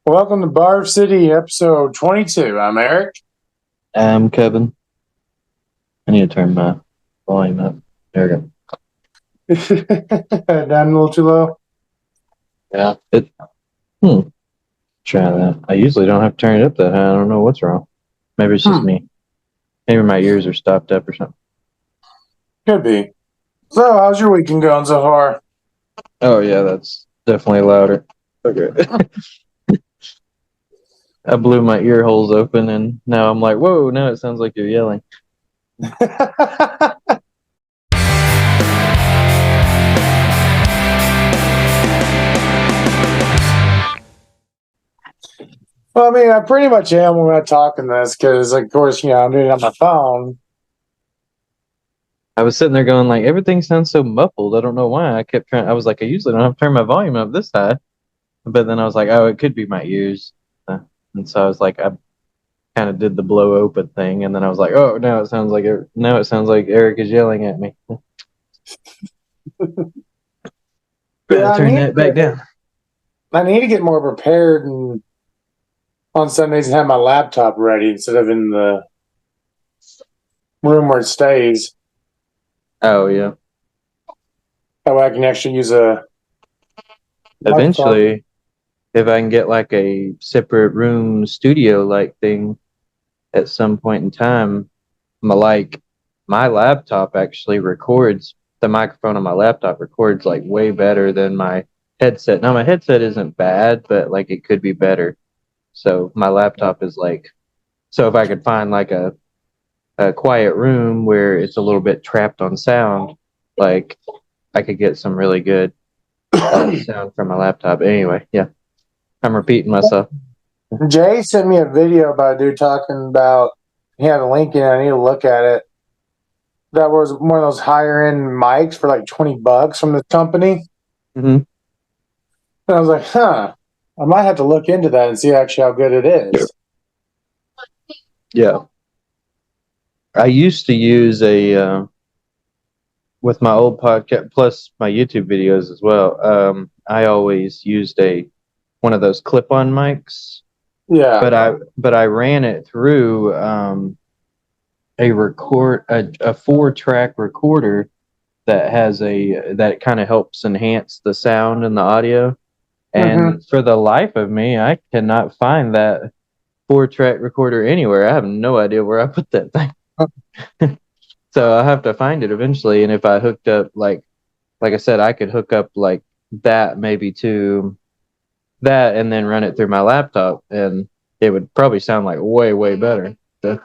Welcome to Barv City, episode 22. I'm Eric. I'm Kevin. I need to turn my volume up. There we go. Down a little too low. Yeah. Try that. I usually don't have to turn it up that high. I don't know what's wrong. Maybe it's just me. Maybe my ears are stopped up or something. Could be. So, how's your weekend going so far? Oh, yeah, that's definitely louder. Okay. I blew my ear holes open and now I'm like, whoa, now it sounds like you're yelling. Well, I mean, I pretty much am when I'm talking this because, of course, I'm doing it on my phone. I was sitting there going like, everything sounds so muffled. I don't know why. I was like, I usually don't have to turn my volume up this high. But then I was like, oh, it could be my ears. And so I was like, I kind of did the blow open thing, and then I was like, oh, now it sounds like Eric is yelling at me. Turn that back down. I need to get more prepared and on Sundays and have my laptop ready instead of in the room where it stays. Oh yeah. That way I can actually use a. Eventually, if I can get like a separate room studio like thing at some point in time, my laptop actually records the microphone on my laptop records like way better than my headset. Now my headset isn't bad, but like it could be better. So my laptop is like, so if I could find like a quiet room where it's a little bit trapped on sound, like I could get some really good sound from my laptop. Anyway, yeah, I'm repeating myself. Jay sent me a video about a dude talking about, he had a link in it, I need to look at it. That was one of those higher end mics for like $20 from the company. Mm-hmm. And I was like, I might have to look into that and see actually how good it is. Yeah. I used to use with my old podcast plus my YouTube videos as well. I always used one of those clip-on mics. Yeah. But I ran it through a 4-track recorder that kind of helps enhance the sound and the audio. And for the life of me, I cannot find that 4-track recorder anywhere. I have no idea where I put that thing. So I'll have to find it eventually. And if I hooked up, like I said, I could hook up like that maybe to that and then run it through my laptop, and it would probably sound like way, way better. So.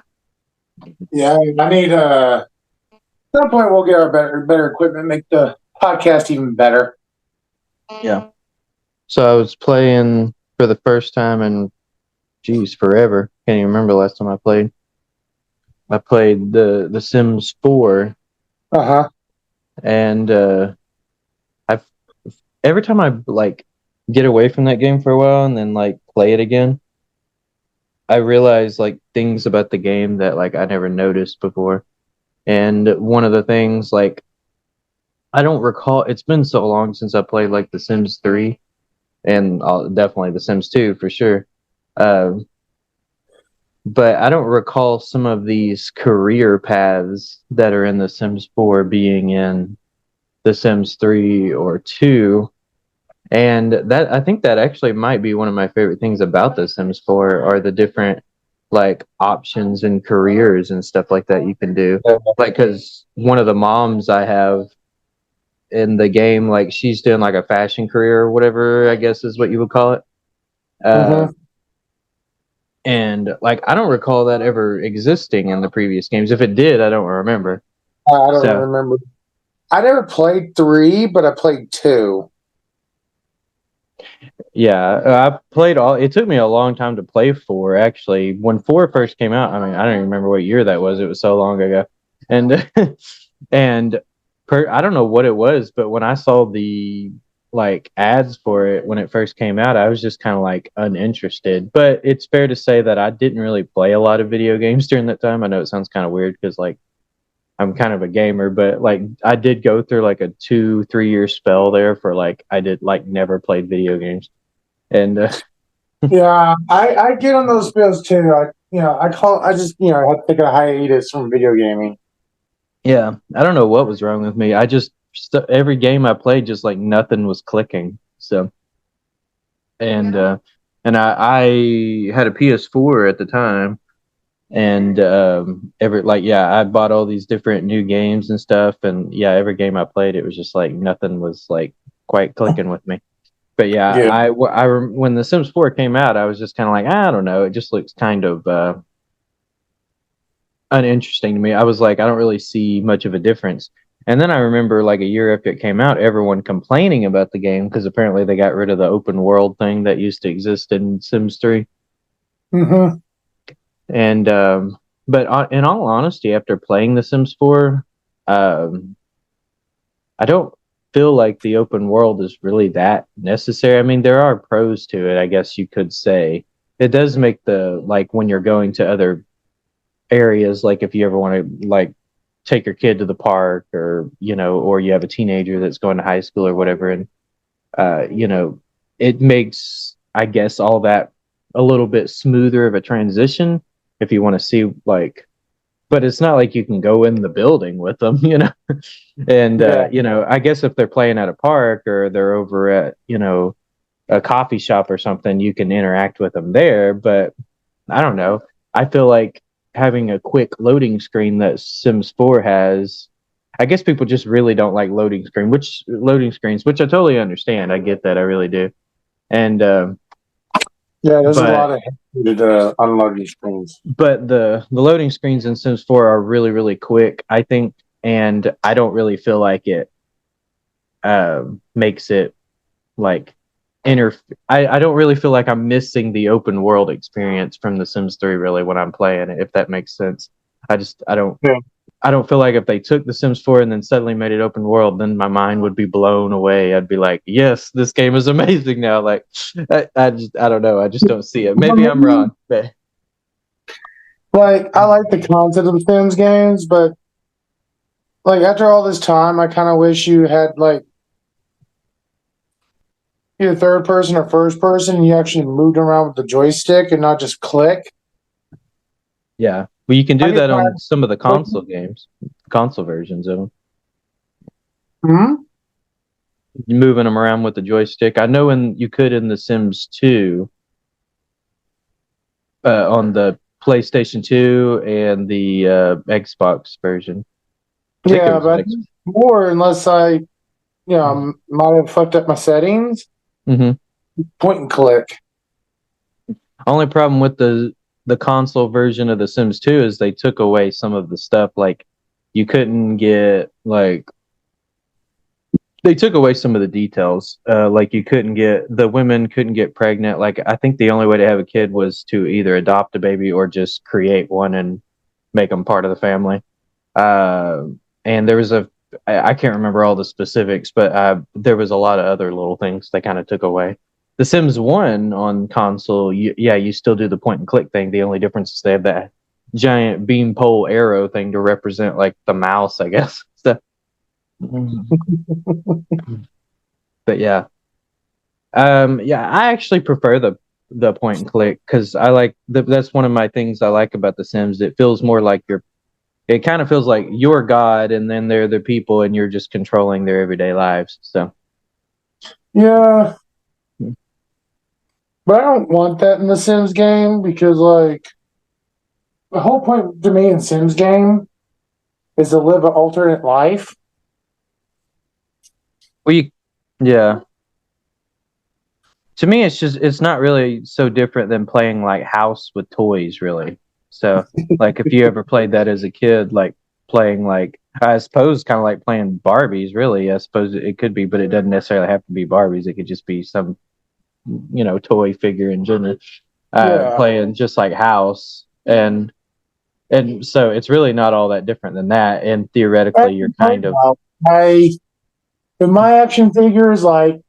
Yeah, I need at some point we'll get our better equipment, make the podcast even better. Yeah. So I was playing for the first time in forever. Can't even remember the last time I played. I played the Sims 4. And every time I like get away from that game for a while and then like play it again, I realize like things about the game that like I never noticed before. And one of the things, like, I don't recall, it's been so long since I played like The Sims 3 and definitely The Sims 2 for sure. But I don't recall some of these career paths that are in The Sims 4 being in The Sims 3 or 2. And I think that actually might be one of my favorite things about The Sims 4 are the different like options and careers and stuff like that you can do. Like, because one of the moms I have in the game, like she's doing like a fashion career or whatever, I guess is what you would call it. And like, I don't recall that ever existing in the previous games. If it did, I don't remember. I don't remember. I never played 3, but I played 2. Yeah, I played all. It took me a long time to play 4. Actually, when 4 first came out, I mean, I don't even remember what year that was. It was so long ago, and I don't know what it was, but when I saw the like ads for it when it first came out, I was just kind of like uninterested. But it's fair to say that I didn't really play a lot of video games during that time. I know it sounds kind of weird because like I'm kind of a gamer, but like I did go through like a 2-3 year spell there for like I did like never played video games. And Yeah, I get on those feels too. I just I had to take a hiatus from video gaming. Yeah, I don't know what was wrong with me. I just every game I played, just like nothing was clicking. So and and I had a PS4 at the time, and I bought all these different new games and stuff, and yeah, every game I played, it was just like nothing was like quite clicking with me. But yeah, Yeah, when The Sims 4 came out, I was just kind of like, I don't know, it just looks kind of uninteresting to me. I was like, I don't really see much of a difference. And then I remember like a year after it came out, everyone complaining about the game because apparently they got rid of the open world thing that used to exist in Sims 3. hmm And but in all honesty, after playing The Sims 4, um, I don't feel like the open world is really that necessary. I mean, there are pros to it, I guess you could say. It does make the like when you're going to other areas, like if you ever want to like take your kid to the park, or or you have a teenager that's going to high school or whatever, and uh, you know, it makes, I guess, all that a little bit smoother of a transition if you want to see like, but it's not like you can go in the building with them, and yeah, I guess if they're playing at a park or they're over at, a coffee shop or something, you can interact with them there. But I don't know. I feel like having a quick loading screen that Sims 4 has, I guess people just really don't like loading screens, which I totally understand. I get that. I really do. And yeah. There's a but lot of history to unload these screens. the loading screens in Sims 4 are really really quick, I think, and I don't really feel like it makes it like inter. I don't really feel like I'm missing the open world experience from The Sims 3 really when I'm playing it, if that makes sense. Yeah. I don't feel like if they took The Sims 4 and then suddenly made it open world, then my mind would be blown away. I'd be like, yes, this game is amazing now. Like, I don't know. I just don't see it. Maybe I'm wrong, but Like I like the concept of Sims games, but like after all this time, I kind of wish you had like either third person or first person, and you actually moved around with the joystick and not just click. yeah. Well, you can I do get that on tired. some of the Like, console games, console versions of them. hmm? Moving them around with the joystick. I know you could in The Sims 2, on the PlayStation 2 and the Xbox version. I think it Yeah, was but X. more unless might have fucked up my settings. Mm-hmm. Point and click. Only problem with the console version of The Sims 2 is they took away some of the stuff. Like you couldn't get like they took away some of the details. Like you couldn't get the women couldn't get pregnant. Like I think the only way to have a kid was to either adopt a baby or just create one and make them part of the family. Uh, and there was I can't remember all the specifics, but there was a lot of other little things they kind of took away. The Sims 1 on console, you still do the point and click thing. The only difference is they have that giant beanpole arrow thing to represent like the mouse, I guess. So, but yeah, yeah, I actually prefer the point and click because that's one of my things I like about The Sims. It feels more like it kind of feels like you're God and then they're the people and you're just controlling their everyday lives. So, Yeah, but I don't want that in the Sims game because like the whole point to me in Sims game is to live an alternate life. we, yeah, to me, it's not really so different than playing like house with toys, really. So, like, if you ever played that as a kid, like playing like, I suppose, kind of like playing Barbies, really, I suppose it could be, but it doesn't necessarily have to be Barbies. It could just be some, toy figure in general, Yeah. playing just like house. And so it's really not all that different than that. And theoretically, you're kind of, I in my action figures, like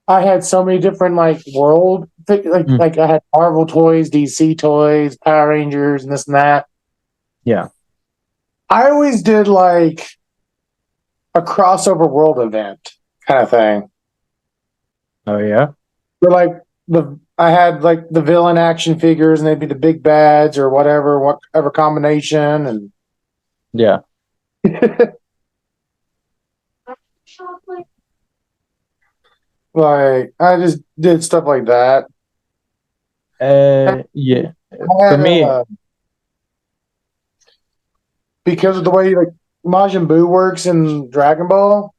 I had so many different mm, like I had Marvel toys, DC toys, Power Rangers, and this and that. yeah. I always did like a crossover world event kind of thing. Oh, yeah. Where like I had like the villain action figures, and they'd be the big bads or whatever combination, and Yeah. like I just did stuff like that. Yeah. I For had me, because of the way like Majin Buu works in Dragon Ball,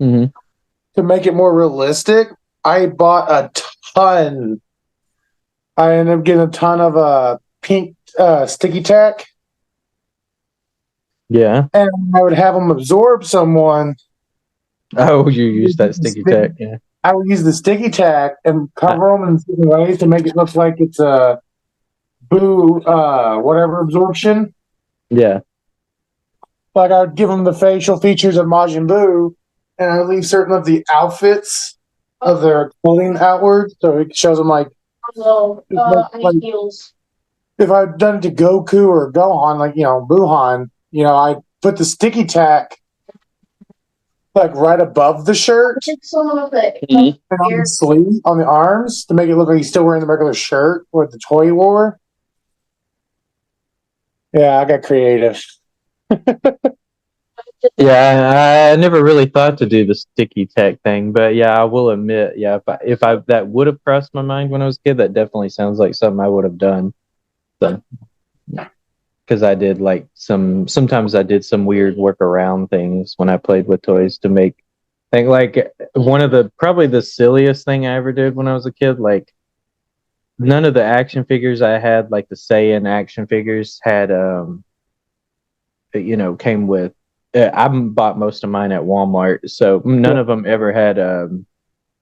mhm. to make it more realistic, I bought a ton. I ended up getting a ton of pink sticky tack, Yeah. and I would have them absorb someone. Oh, you use that sticky tack. Yeah. I would use the sticky tack and Uh, cover them in certain ways to make it look like it's a Boo whatever absorption. yeah. Like I would give them the facial features of Majin Buu, and I would leave certain of the outfits of their clothing outward, so it shows them like, I like need heels. if I'd done it to Goku or Gohan, like Buhan, I put the sticky tack like right above the shirt Some of it. Mhm. and on the sleeve, on the arms, to make it look like he's still wearing the regular shirt with the toy he wore. Yeah, I got creative. Yeah, I never really thought to do the sticky tack thing, but yeah, I will admit, yeah, if I that would have crossed my mind when I was a kid, that definitely sounds like something I would have done. So, because I did like sometimes I did some weird workaround things when I played with toys to make, like one of the probably the silliest thing I ever did when I was a kid, like none of the action figures I had, like the Saiyan action figures, had came with. I bought most of mine at Walmart, so none of them ever had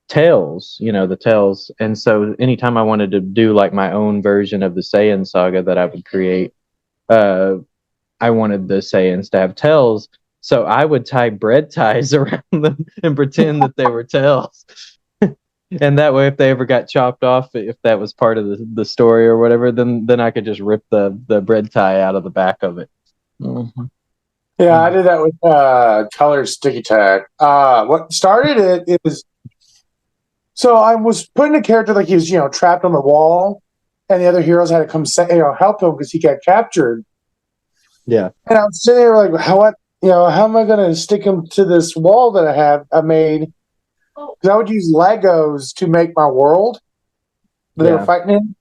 tails. The tails, and so anytime I wanted to do like my own version of the Saiyan saga that I would create, uh, I wanted the Saiyans to have tails. So I would tie bread ties around them and pretend that they were tails. And that way, if they ever got chopped off, if that was part of the story or whatever, then I could just rip the bread tie out of the back of it. Mm-hmm. Yeah, I did that with color sticky tack. What started it is, so I was putting a character like he was, trapped on the wall, and the other heroes had to come help him because he got captured. Yeah. And I was sitting there like, how am I going to stick him to this wall that I made? Because I would use Legos to make my world that they were fighting in.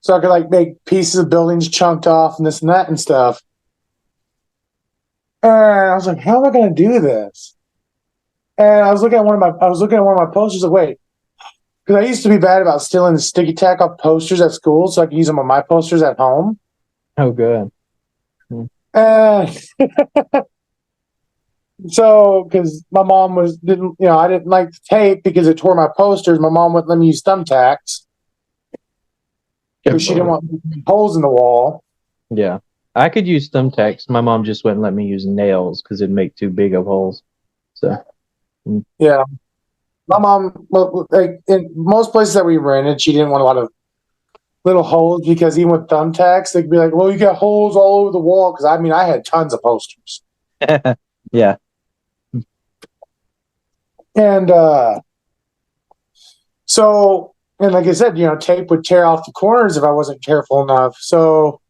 So I could like make pieces of buildings chunked off and this and that and stuff. And I was like, how am I going to do this? And I was looking at one of my posters. Like, wait, because I used to be bad about stealing the sticky tack off posters at school, so I could use them on my posters at home. Oh, good. So, because my mom I didn't like the tape because it tore my posters. My mom wouldn't let me use thumbtacks because she didn't want holes in the wall. Yeah, I could use thumbtacks. My mom just wouldn't let me use nails because it'd make too big of holes. So, yeah, my mom, like in most places that we rented, she didn't want a lot of little holes because even with thumbtacks, they'd be like, "Well, you got holes all over the wall." Because I had tons of posters. yeah. And and like I said, tape would tear off the corners if I wasn't careful enough. So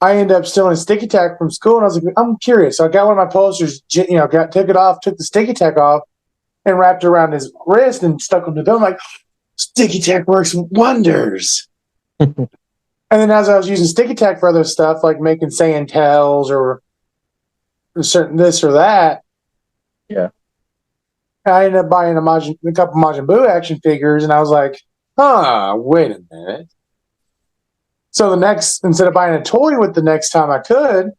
I ended up stealing sticky tack from school, and I was like, I'm curious. So I got one of my posters, took it off, took the sticky tack off, and wrapped it around his wrist and stuck him to the bill. I'm like, sticky tack works wonders. And then as I was using sticky tack for other stuff, like making Saiyan tails or certain this or that, Yeah. I ended up buying a couple Majin Buu action figures, and I was like, wait a minute. So instead of buying a toy with the next time I could,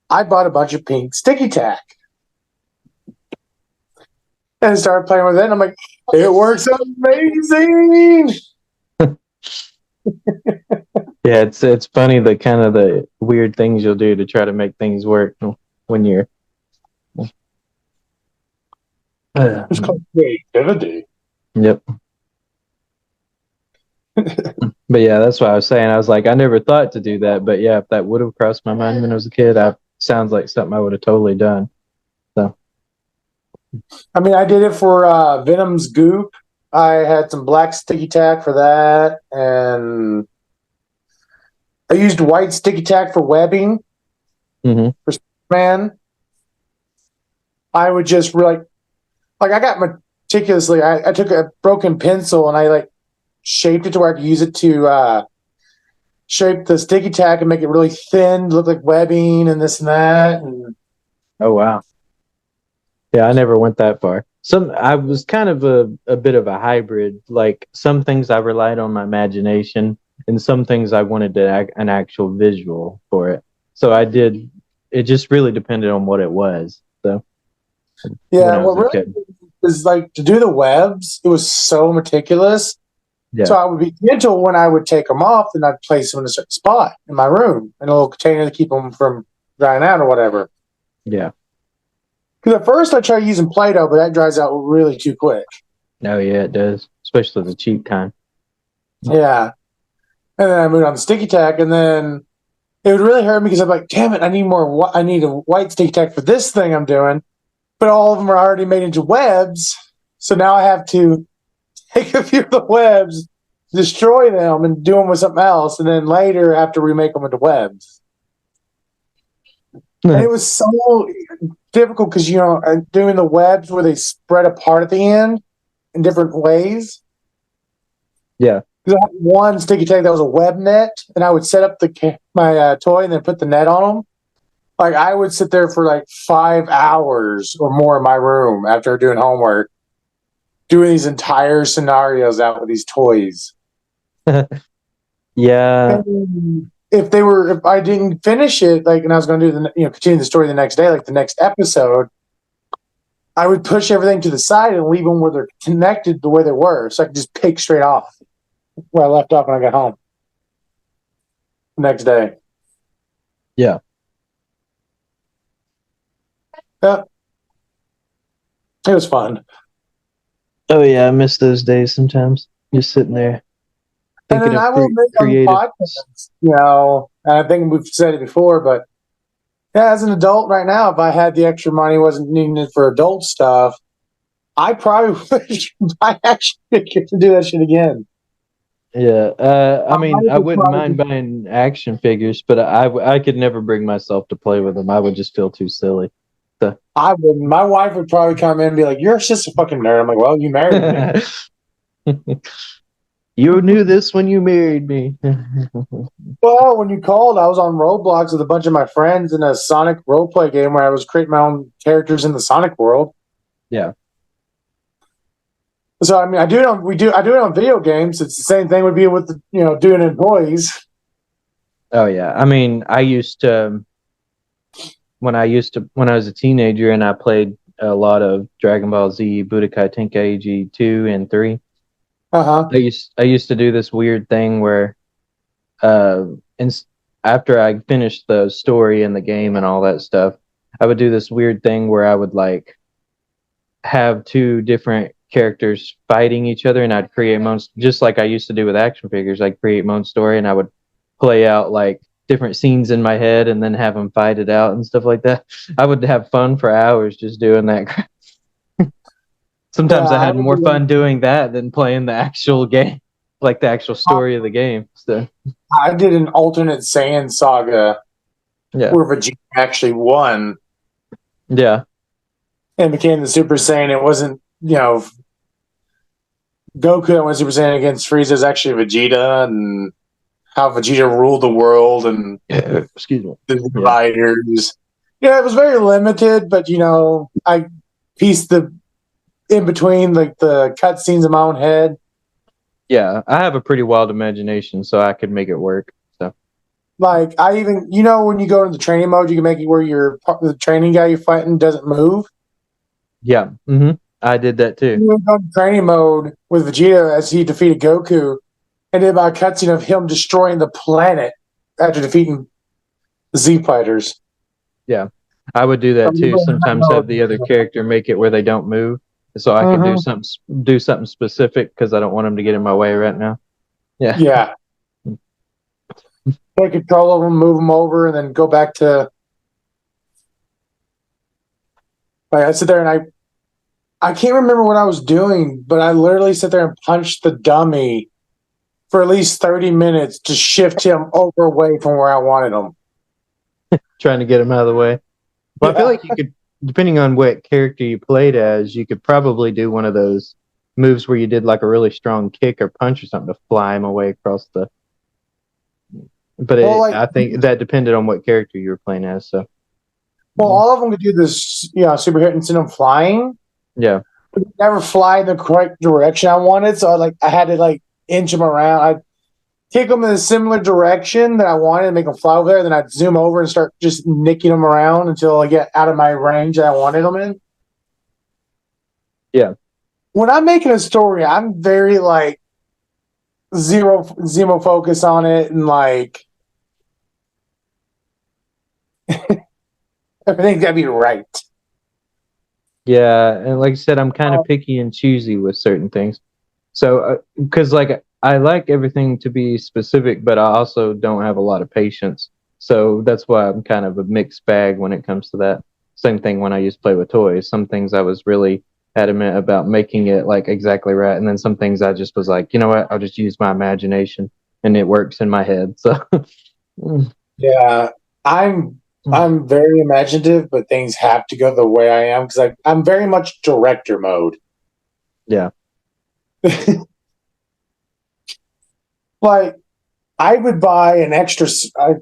I bought a bunch of pink sticky tack. And started playing with it, and I'm like, it works amazing! Yeah, it's funny the kind of the weird things you'll do to try to make things work when you're. It's called creativity. Yep. But yeah, that's what I was saying. I was like, I never thought to do that, but yeah, if that would have crossed my mind when I was a kid, sounds like something I would have totally done. So. I did it for Venom's Goop I had some black sticky tack for that, and I used white sticky tack for webbing Mm-hmm. for man. I would just like I got meticulously. I took a broken pencil and I like shaped it to where I could use it to shape the sticky tack and make it really thin, look like webbing and this and that. And Oh wow. Yeah, I never went that far. I was kind of a bit of a hybrid. Like some things I relied on my imagination, and some things I wanted an actual visual for it. So I did. It just really depended on what it was. So when yeah, I what was a really kid, is like to do the webs, it was so meticulous. So yeah, I would be gentle when I would take them off, and I'd place them in a certain spot in my room in a little container to keep them from drying out or whatever. yeah, Because at first I tried using Play-Doh, but that dries out really too quick. oh yeah, it does, especially the cheap kind. Yeah. And then I moved on to sticky tack, and then it would really hurt me because I'm like, damn it, I need more. I need a white sticky tack for this thing I'm doing, but all of them are already made into webs. So now I have to take a few of the webs, destroy them, and do them with something else, and then later have to remake them into webs. And it was so difficult because doing the webs where they spread apart at the end in different ways. Yeah, Because I had one sticky tack that was a web net, and I would set up my toy and then put the net on them. Like I would sit there for like 5 hours or more in my room after doing homework, doing these entire scenarios out with these toys. yeah, And if I didn't finish it, like, and I was going to do continue the story the next day, like the next episode, I would push everything to the side and leave them where they're connected the way they were, so I could just pick straight off where I left off when I got home the next day. yeah. Yeah, it was fun. Oh yeah, I miss those days sometimes. Just sitting there And thinking then of I will admit on the creative. podcast, and I think we've said it before, but yeah, as an adult right now, if I had the extra money, wasn't needing it for adult stuff, I probably would buy action figures to do that shit again. Yeah, I mean, money I would wouldn't mind probably- buying action figures, but I could never bring myself to play with them. I would just feel too silly. So. I wouldn't. My wife would probably come in and be like, "You're just a fucking nerd." I'm like, "Well, you married me." You knew this when you married me. Well, when you called, I was on Roblox with a bunch of my friends in a Sonic roleplay game where I was creating my own characters in the Sonic world. Yeah, So I mean, I do it on video games. It's the same thing would be with doing employees. oh yeah. I mean, I used to when I was a teenager and I played a lot of Dragon Ball Z, Budokai Tenkaichi 2 and 3. Uh huh. I used to do this weird thing where uh in, after I finished the story and the game and all that stuff, I would do this weird thing where I would like have two different characters fighting each other, and I'd create my own, just like I used to do with action figures. I'd create my own story and I would play out like different scenes in my head and then have them fight it out and stuff like that. I would have fun for hours just doing that. Sometimes Yeah, I had more fun doing that than playing the actual game, like the actual story of the game. So I did an alternate Saiyan saga yeah, where Vegeta actually won yeah, and became the Super Saiyan. It wasn't Goku that went Super Saiyan against Frieza. Is actually Vegeta, and how Vegeta ruled the world and yeah. Excuse me. the dividers. Yeah, it was very limited, but I pieced the in between like the cutscenes in my own head. Yeah, I have a pretty wild imagination, so I could make it work. So Like I even when you go into the training mode, you can make it where the training guy you're fighting doesn't move. yeah, I did that too. You went on training mode with Vegeta as he defeated Goku, and then about a cutscene of him destroying the planet after defeating the Z fighters. Yeah, I would do that too. Sometimes have the other character make it where they don't move, so I can do something specific because I don't want them to get in my way right now. Yeah, Yeah. Take control of them, move them over, and then go back to. Like I sit there and I can't remember what I was doing, but I literally sat there and punched the dummy for at least 30 minutes to shift him over away from where I wanted him. Trying to get him out of the way. Well, I feel like you could, depending on what character you played as, you could probably do one of those moves where you did like a really strong kick or punch or something to fly him away across the. But Well, I think that depended on what character you were playing as. So. Well, all of them could do this, super hit and send them flying. Yeah. But they never fly in the correct direction I wanted, so I had to inch them around. I'd kick them in a similar direction that I wanted to make them fly over there. Then I'd zoom over and start just nicking them around until I get out of my range that I wanted them in. Yeah. When I'm making a story, I'm very zero focus on it and everything's gotta be right. Yeah, and like I said, I'm kind of picky and choosy with certain things. So, because I like everything to be specific, but I also don't have a lot of patience. So that's why I'm kind of a mixed bag when it comes to that. Same thing when I used to play with toys. Some things I was really adamant about making it exactly right, and then some things I just was like, you know what, I'll just use my imagination, and it works in my head. So, Yeah, I'm very imaginative, but things have to go the way I am because I'm very much director mode. yeah. I would buy an extra Shadow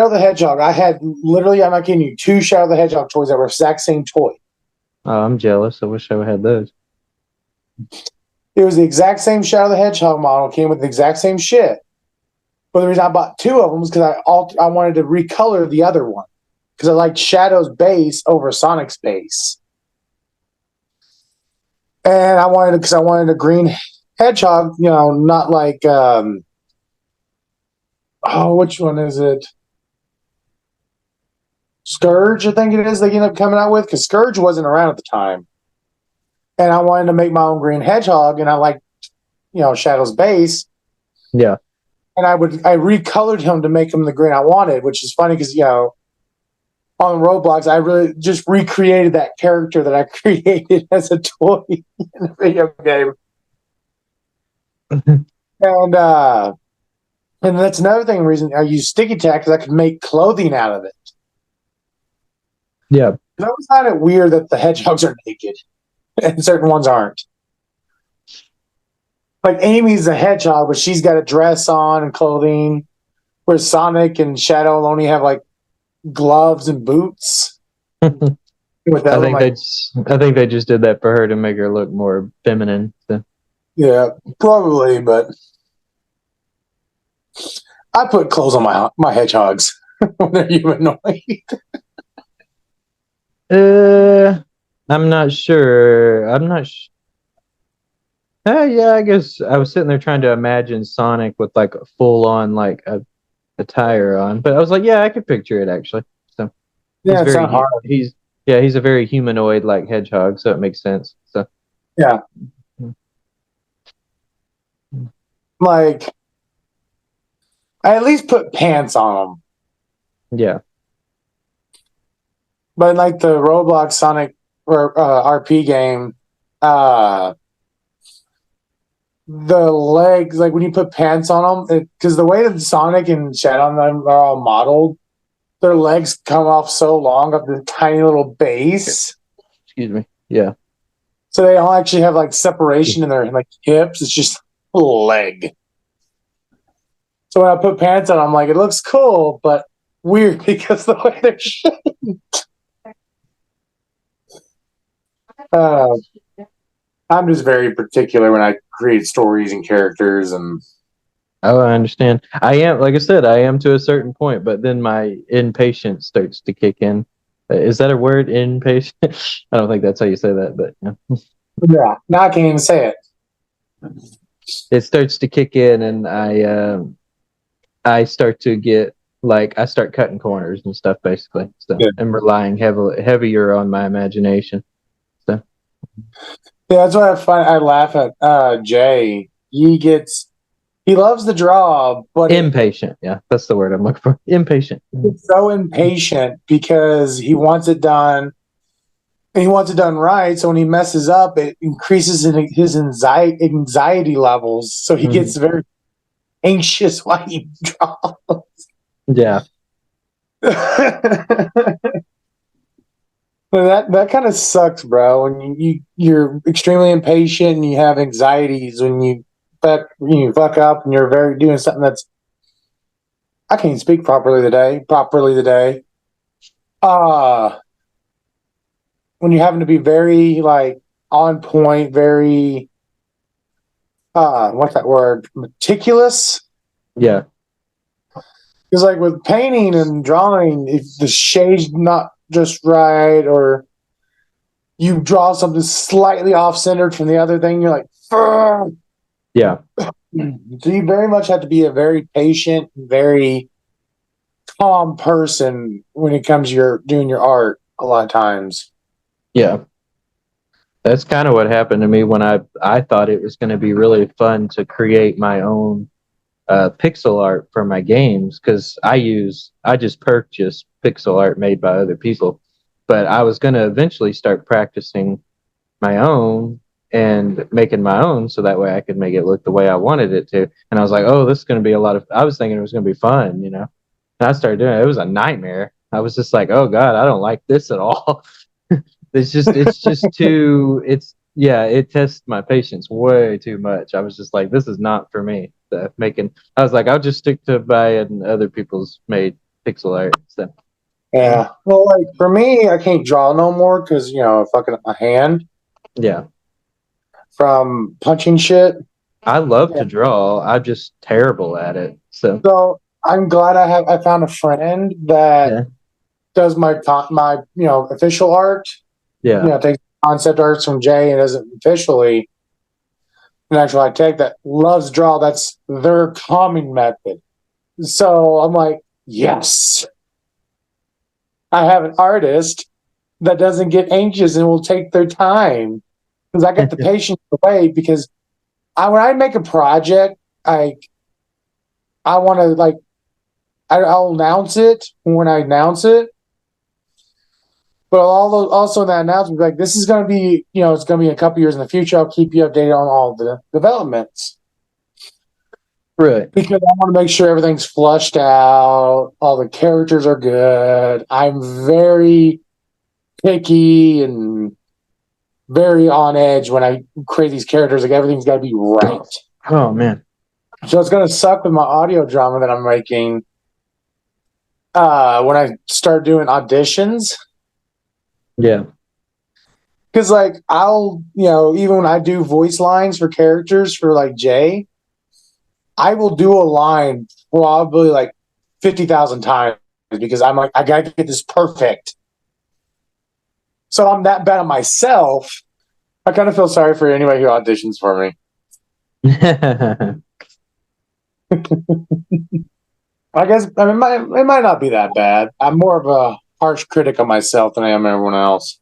the Hedgehog. I had literally, I'm not kidding you, 2 Shadow the Hedgehog toys that were exact same toy. Oh, I'm jealous. I wish I had those. It was the exact same Shadow the Hedgehog model, came with the exact same shit. But the reason I bought 2 of them was because I wanted to recolor the other one because I liked Shadow's base over Sonic's base, and I wanted a green hedgehog, not which one is it? Scourge, I think it is. They ended up coming out with because Scourge wasn't around at the time, and I wanted to make my own green hedgehog, and I liked Shadow's base. Yeah. And I recolored him to make him the green I wanted, which is funny because on Roblox I really just recreated that character that I created as a toy in a video game. And that's another reason I use sticky tack because I could make clothing out of it. Yeah. I always find it weird that the hedgehogs are naked and certain ones aren't. Like Amy's a hedgehog, but she's got a dress on and clothing, where Sonic and Shadow only have gloves and boots. With that, I think they just did that for her to make her look more feminine. So. Yeah, probably, but I put clothes on my hedgehogs when they're humanoid. I'm not sure. Yeah, I guess I was sitting there trying to imagine Sonic with a full on a attire on, but I was like, yeah, I could picture it actually. So yeah, it's not hard. He's a very humanoid hedgehog, so it makes sense. So yeah, I at least put pants on them. Yeah, but the Roblox Sonic or RP game, the legs, when you put pants on them, because the way that Sonic and Shadow and them are all modeled, their legs come off so long of the tiny little base. Excuse me. Yeah. So they all actually have separation in their hips. It's just a leg. So when I put pants on, I'm it looks cool, but weird because the way they're shaped. I'm just very particular when I create stories and characters and. Oh, I understand. I am, like I said, I am to a certain point, but then my impatience starts to kick in. Is that a word, impatient? I don't think that's how you say that, but yeah, now I can't even say it. It starts to kick in, and I start to get I start cutting corners and stuff, basically. So I'm relying heavier on my imagination. So yeah, that's why I laugh at Jay. He loves the draw, but impatient. Yeah, that's the word I'm looking for. Impatient. He's so impatient because he wants it done and he wants it done right. So when he messes up, it increases in his anxiety levels. So he gets very anxious while he draws. Yeah. That kind of sucks, bro. When you're extremely impatient and you have anxieties when you fuck up and you're very doing something that's I can't speak properly today. When you're having to be very like on point, very what's that word? Meticulous. Yeah. Because like with painting and drawing, if the shade's not just right, or you draw something slightly off centered from the other thing, you're like, "Ugh." Yeah. So you very much have to be a very patient, very calm person when it comes to doing your art a lot of times. Yeah. That's kind of what happened to me when I thought it was going to be really fun to create my own pixel art for my games, because I just purchase pixel art made by other people, but I was going to eventually start practicing my own and making my own so that way I could make it look the way I wanted it to. And I was like, oh, this is going to be I was thinking it was going to be fun, you know. And I started doing it. It was a nightmare. I was just like, oh God, I don't like this at all. It's just too, it tests my patience way too much. I was just like, this is not for me. I was like, I'll just stick to buying other people's made pixel art stuff. Yeah. Well, like for me, I can't draw no more because fucking up my hand Yeah. from punching shit. I love Yeah. to draw. I'm just terrible at it. So I'm glad I found a friend that Yeah. does my official art. Yeah. Takes concept arts from Jay and does it officially. An actual high tech that loves to draw. That's their calming method. So I'm like, yes, I have an artist that doesn't get anxious and will take their time, because I got the patience to wait. Because when I make a project, I want to I'll announce it when I announce it. But also in that announcement, like, this is going to be, it's going to be a couple years in the future. I'll keep you updated on all the developments. Right. Because I want to make sure everything's flushed out, all the characters are good. I'm very picky and very on edge when I create these characters. Like, everything's got to be right. Oh man. So it's going to suck with my audio drama that I'm making when I start doing auditions. Yeah. Because, like, I'll, even when I do voice lines for characters for, like, Jay, I will do a line probably like 50,000 times because I'm like, I got to get this perfect. So I'm that bad at myself. I kind of feel sorry for anybody who auditions for me. I guess it might not be that bad. I'm more of a harsh critic of myself than I am everyone else.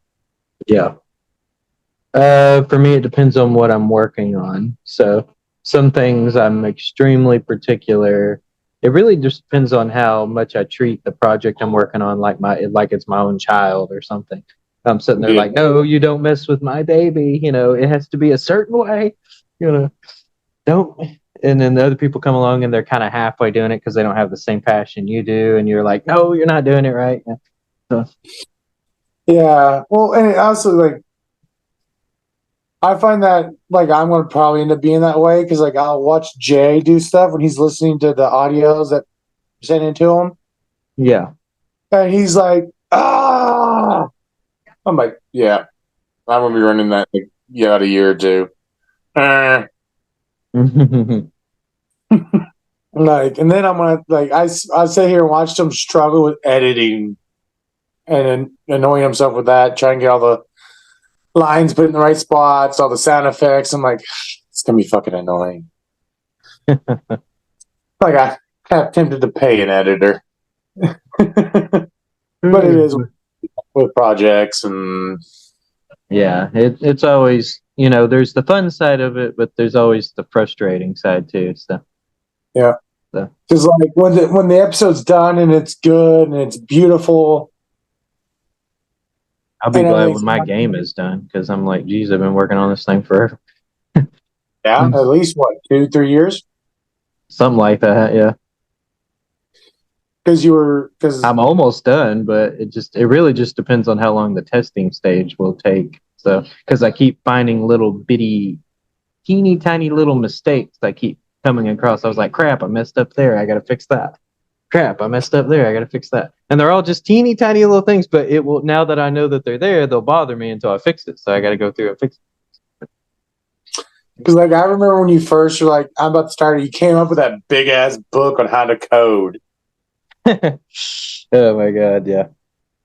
Yeah. For me, it depends on what I'm working on. So some things I'm extremely particular. It really just depends on how much I treat the project I'm working on like it's my own child or something. I'm sitting there like, no, you don't mess with my baby. It has to be a certain way. Don't. And then the other people come along and they're kind of halfway doing it because they don't have the same passion you do, and you're like, no, you're not doing it right. So. Yeah. Well, and it also, like, I find that, like, I'm going to probably end up being that way because, like, I'll watch Jay do stuff when he's listening to the audios that are sent into him. Yeah. And he's like, ah! I'm like, yeah, I'm going to be running that about a year or two. Like, and then I'm going to, like, I sit here and watch them struggle with editing and annoying himself with that, trying to get all the lines put in the right spots, all the sound effects. I'm like, it's gonna be fucking annoying. Like, I have tempted to pay an editor, but it is with projects and Yeah, it's always, there's the fun side of it, but there's always the frustrating side too. So yeah, because like when the episode's done and it's good and it's beautiful, I'll be And glad I'm when my game is done because I'm like, geez, I've been working on this thing forever. yeah, at least what 2-3 years Something like that, yeah. because I'm almost done, but it really just depends on how long the testing stage will take. So, because I keep finding little bitty, teeny tiny little mistakes I keep coming across. I was like, crap, I messed up there. I got to fix that. Crap, I messed up there. I got to fix that. And they're all just teeny tiny little things, but it will, now that I know that they're there, they'll bother me until I fix it. So I got to go through and fix like I remember when you first were like, I'm about to start, you came up with that big ass book on how to code. it. Oh my God, yeah.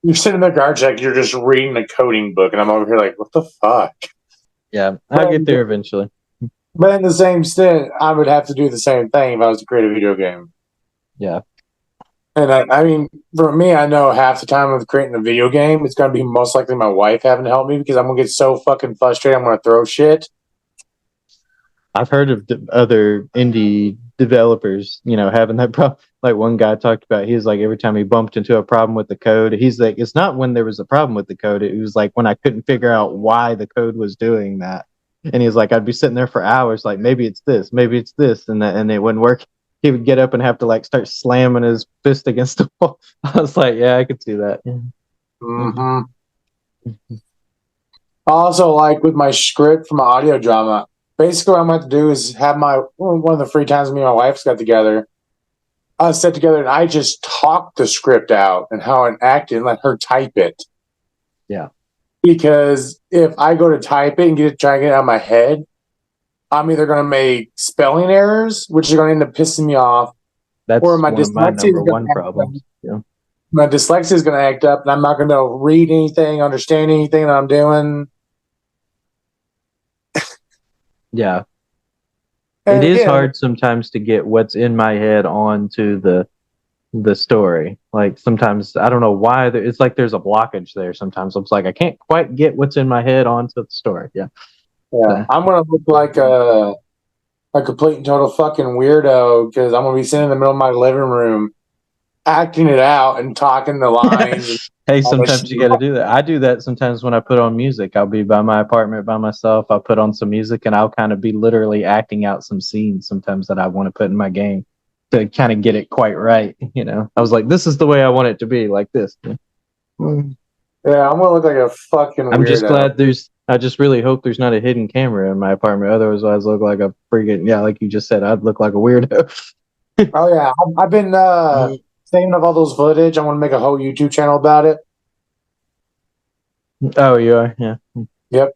You're sitting in the guard check, you're just reading the coding book, and I'm over here like, what the fuck? Yeah, I'll get there eventually. But in the same stint, I would have to do the same thing if I was to create a video game. Yeah. And I mean, for me, I know half the time of creating a video game, it's going to be most likely my wife having to help me because I'm going to get so fucking frustrated. I'm going to throw shit. I've heard of other indie developers, having that problem. Like one guy talked about, he was like, every time he bumped into a problem with the code, he's like, it's not when there was a problem with the code. It was like when I couldn't figure out why the code was doing that. And he was like, I'd be sitting there for hours, like maybe it's this, and it wouldn't work. He would get up and have to like start slamming his fist against the wall. I was like, yeah, I could see that. Mm-hmm. Also, like with my script for my audio drama, basically what I'm going to do is have one of the free times me and my wife's got together, us sit together and I just talk the script out and how it acted and let her type it. Yeah. Because if I go to type it and try to get it out of my head, I'm either going to make spelling errors, which are going to end up pissing me off, That's or my one of my dyslexia number is going one to problems. Yeah. my dyslexia is going to act up, and I'm not going to read anything, understand anything that I'm doing. Yeah. And It is again, hard sometimes to get what's in my head onto the story. Like sometimes I don't know why it's like there's a blockage there. Sometimes it's like I can't quite get what's in my head onto the story. Yeah. I'm going to look like a complete and total fucking weirdo because I'm going to be sitting in the middle of my living room acting it out and talking the lines. And Hey, all this sometimes you got to do that. I do that sometimes when I put on music. I'll be by my apartment by myself. I'll put on some music and I'll kind of be literally acting out some scenes sometimes that I want to put in my game to kind of get it quite right. I was like, this is the way I want it to be, like this. Yeah, I'm gonna look like a fucking I'm just weirdo. glad I just really hope there's not a hidden camera in my apartment. Otherwise, I'd look like a freaking, yeah, like you just said, I'd look like a weirdo. Oh yeah, I've been saving up all those footage. I want to make a whole YouTube channel about it. Oh, you are? Yeah. Yep.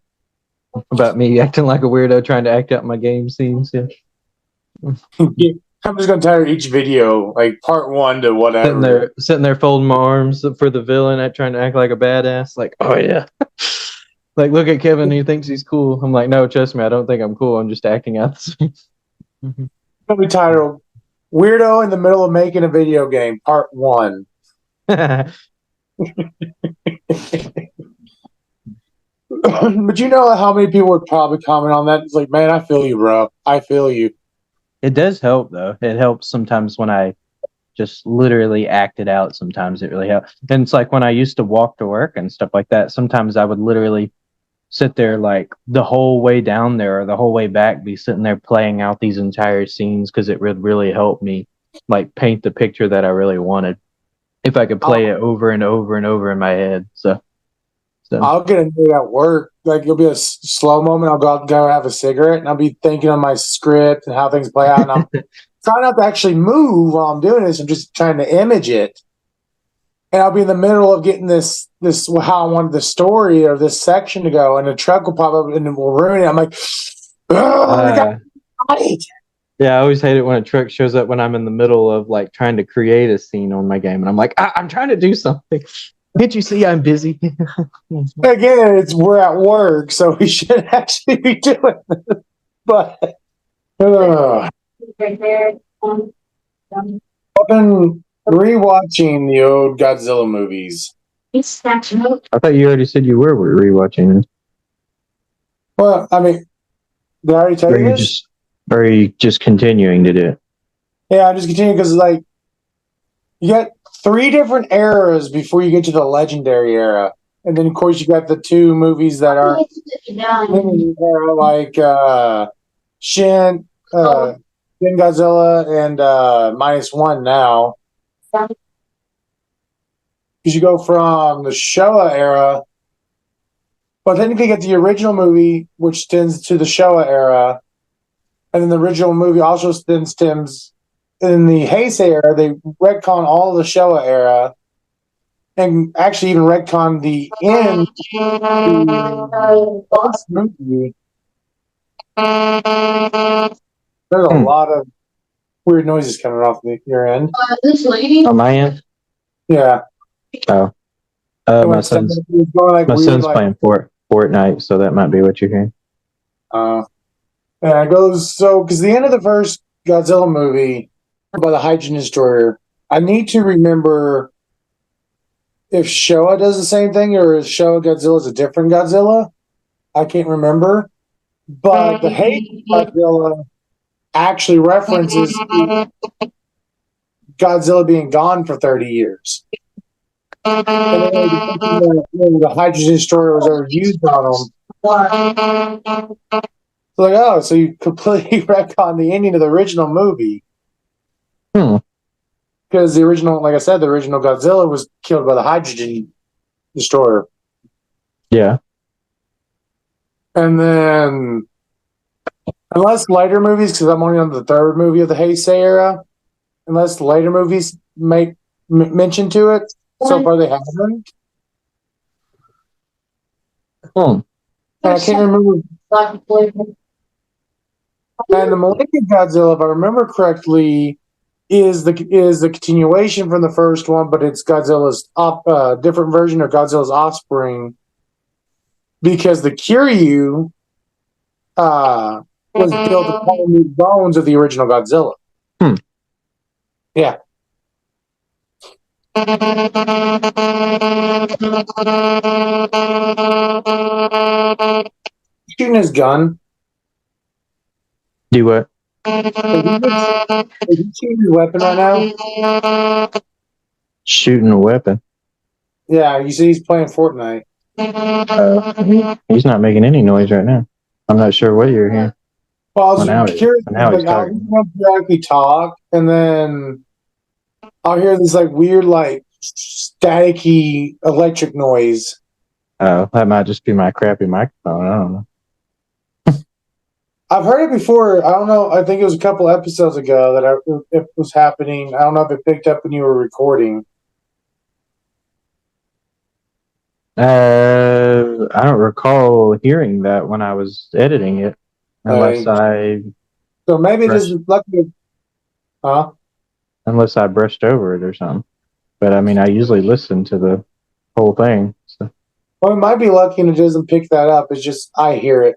About me acting like a weirdo trying to act out my game scenes. Yeah. I'm just gonna title each video like part 1 to whatever. Sitting there folding my arms for the villain, trying to act like a badass. Like, oh yeah. Like, look at Kevin, he thinks he's cool. I'm like, no, trust me, I don't think I'm cool. I'm just acting out the scenes. It'll be titled "Weirdo in the Middle of Making a Video Game" Part 1. But you know how many people would probably comment on that? It's like, man, I feel you, bro. I feel you. It does help though. It helps sometimes when I just literally act it out. Sometimes it really helps. And it's like when I used to walk to work and stuff like that, sometimes I would literally sit there like the whole way down there or the whole way back, be sitting there playing out these entire scenes because it would really help me like paint the picture that I really wanted if I could play it over and over and over in my head. So I'll get into it at work. Like it'll be a slow moment. I'll go out and go have a cigarette, and I'll be thinking on my script and how things play out. And I'm trying not to actually move while I'm doing this. I'm just trying to image it. And I'll be in the middle of getting this how I wanted the story or this section to go, and a truck will pop up and it will ruin it. I'm like, oh, got it. Yeah, I always hate it when a truck shows up when I'm in the middle of like trying to create a scene on my game, and I'm like, I'm trying to do something. Can't you see I'm busy? Again, we're at work, so we should actually be doing this. But I've been rewatching the old Godzilla movies. I thought you already said you were rewatching it. Well, I mean, did I already tell you this? Or are you just continuing to do it? Yeah, I'm just continuing because like you got 3 different eras before you get to the legendary era. And then, of course, you got the two movies that are like Shin, Shin Godzilla, and -1 now. Because you go from the Showa era, well, technically you get the original movie, which stems to the Showa era, and then the original movie also then stems in the Heisei era. They retcon all the Showa era, and actually even retcon the end movie. There's a lot of weird noises coming off your end. This lady. On my end? Yeah. Oh. My son's playing Fortnite, so that might be what you're hearing. Yeah, it goes so because the end of the first Godzilla movie by the Hydrogen Destroyer. I need to remember if Showa does the same thing or is Showa Godzilla is a different Godzilla. I can't remember, but the Hate Godzilla actually references Godzilla being gone for 30 years. And the Hydrogen Destroyer was ever used on him. So like, oh, so you completely retcon the ending of the original movie. Because the original, like I said, the original Godzilla was killed by the Hydrogen Destroyer. Yeah. And then, unless later movies, because I'm only on the third movie of the Heisei era, unless later movies make mention to it, so far they haven't. And I can't remember. And the Malignant Godzilla, if I remember correctly, is the continuation from the first one, but it's Godzilla's different version of Godzilla's offspring, because the Kiryu was built upon the bones of the original Godzilla. Yeah. Shooting his gun. Do what? Is he shooting his weapon right now? Shooting a weapon. Yeah, you see he's playing Fortnite. He's not making any noise right now. I'm not sure what you're hearing. Well, I was curious. Like, I'll directly talk, and then I'll hear this like weird, like staticky electric noise. Oh, that might just be my crappy microphone. I don't know. I've heard it before. I don't know. I think it was a couple episodes ago that it was happening. I don't know if it picked up when you were recording. I don't recall hearing that when I was editing it, unless So maybe this is lucky. Huh? Unless I brushed over it or something. But I mean, I usually listen to the whole thing. So. Well, it might be lucky and it doesn't pick that up. It's just I hear it.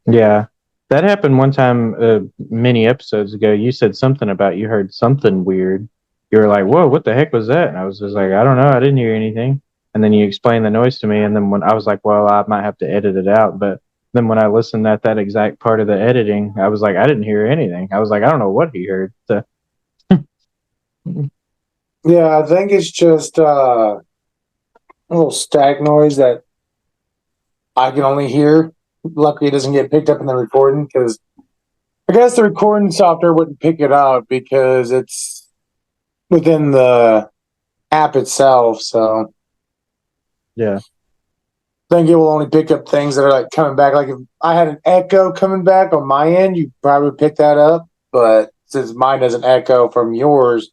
Yeah, that happened one time many episodes ago. You said something about you heard something weird. You were like, whoa, what the heck was that? And I was just like, I don't know. I didn't hear anything. And then you explained the noise to me. And then when I was like, well, I might have to edit it out. But then when I listened at that exact part of the editing, I was like, I didn't hear anything. I was like, I don't know what he heard. So. Yeah, I think it's just a little static noise that I can only hear. Luckily, it doesn't get picked up in the recording because I guess the recording software wouldn't pick it up because it's within the app itself. So, yeah, I think it will only pick up things that are like coming back. Like if I had an echo coming back on my end, you probably would pick that up. But since mine doesn't echo from yours,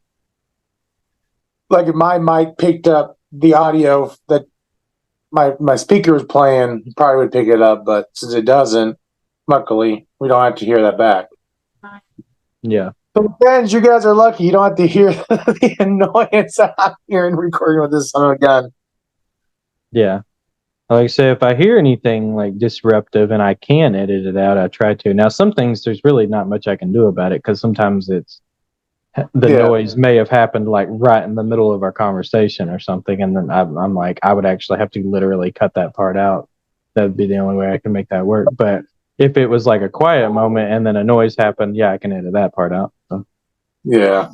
like if my mic picked up the audio that my speaker was playing, you probably would pick it up, but since it doesn't, luckily, we don't have to hear that back. Yeah. So fans, you guys are lucky. You don't have to hear the annoyance I'm hearing recording with this son of a gun. Yeah. Like I say, if I hear anything like disruptive and I can edit it out, I try to. Now, some things, there's really not much I can do about it because sometimes the noise may have happened like right in the middle of our conversation or something, and then I'm like, I would actually have to literally cut that part out. That would be the only way I can make that work. But if it was like a quiet moment and then a noise happened, yeah, I can edit that part out. So. Yeah.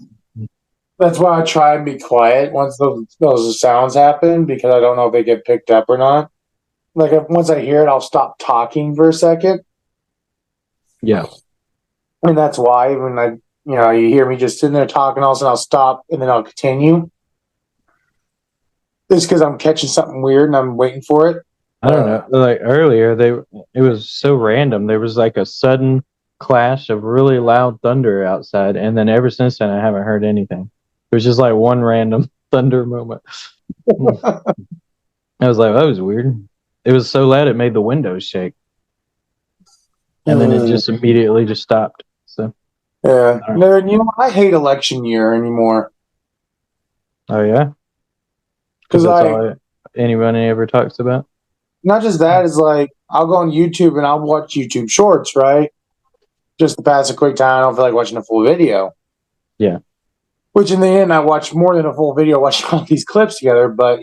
That's why I try and be quiet once those sounds happen because I don't know if they get picked up or not. Like once I hear it, I'll stop talking for a second, Yeah. and that's why when you hear me just sitting there talking, all of a sudden I'll stop and then I'll continue. It's because I'm catching something weird and I'm waiting for it. I don't know. Like earlier, it was so random. There was like a sudden clash of really loud thunder outside, and then ever since then, I haven't heard anything. It was just like one random thunder moment. I was like, that was weird. It was so loud it made the windows shake, and then it just immediately just stopped. So, Yeah. No, I hate election year anymore. oh yeah, Because that's all anyone ever talks about. not just that, is like I'll go on YouTube and I'll watch YouTube shorts, right? Just to pass a quick time. I don't feel like watching a full video. Yeah. Which in the end, I watch more than a full video, watching all these clips together. But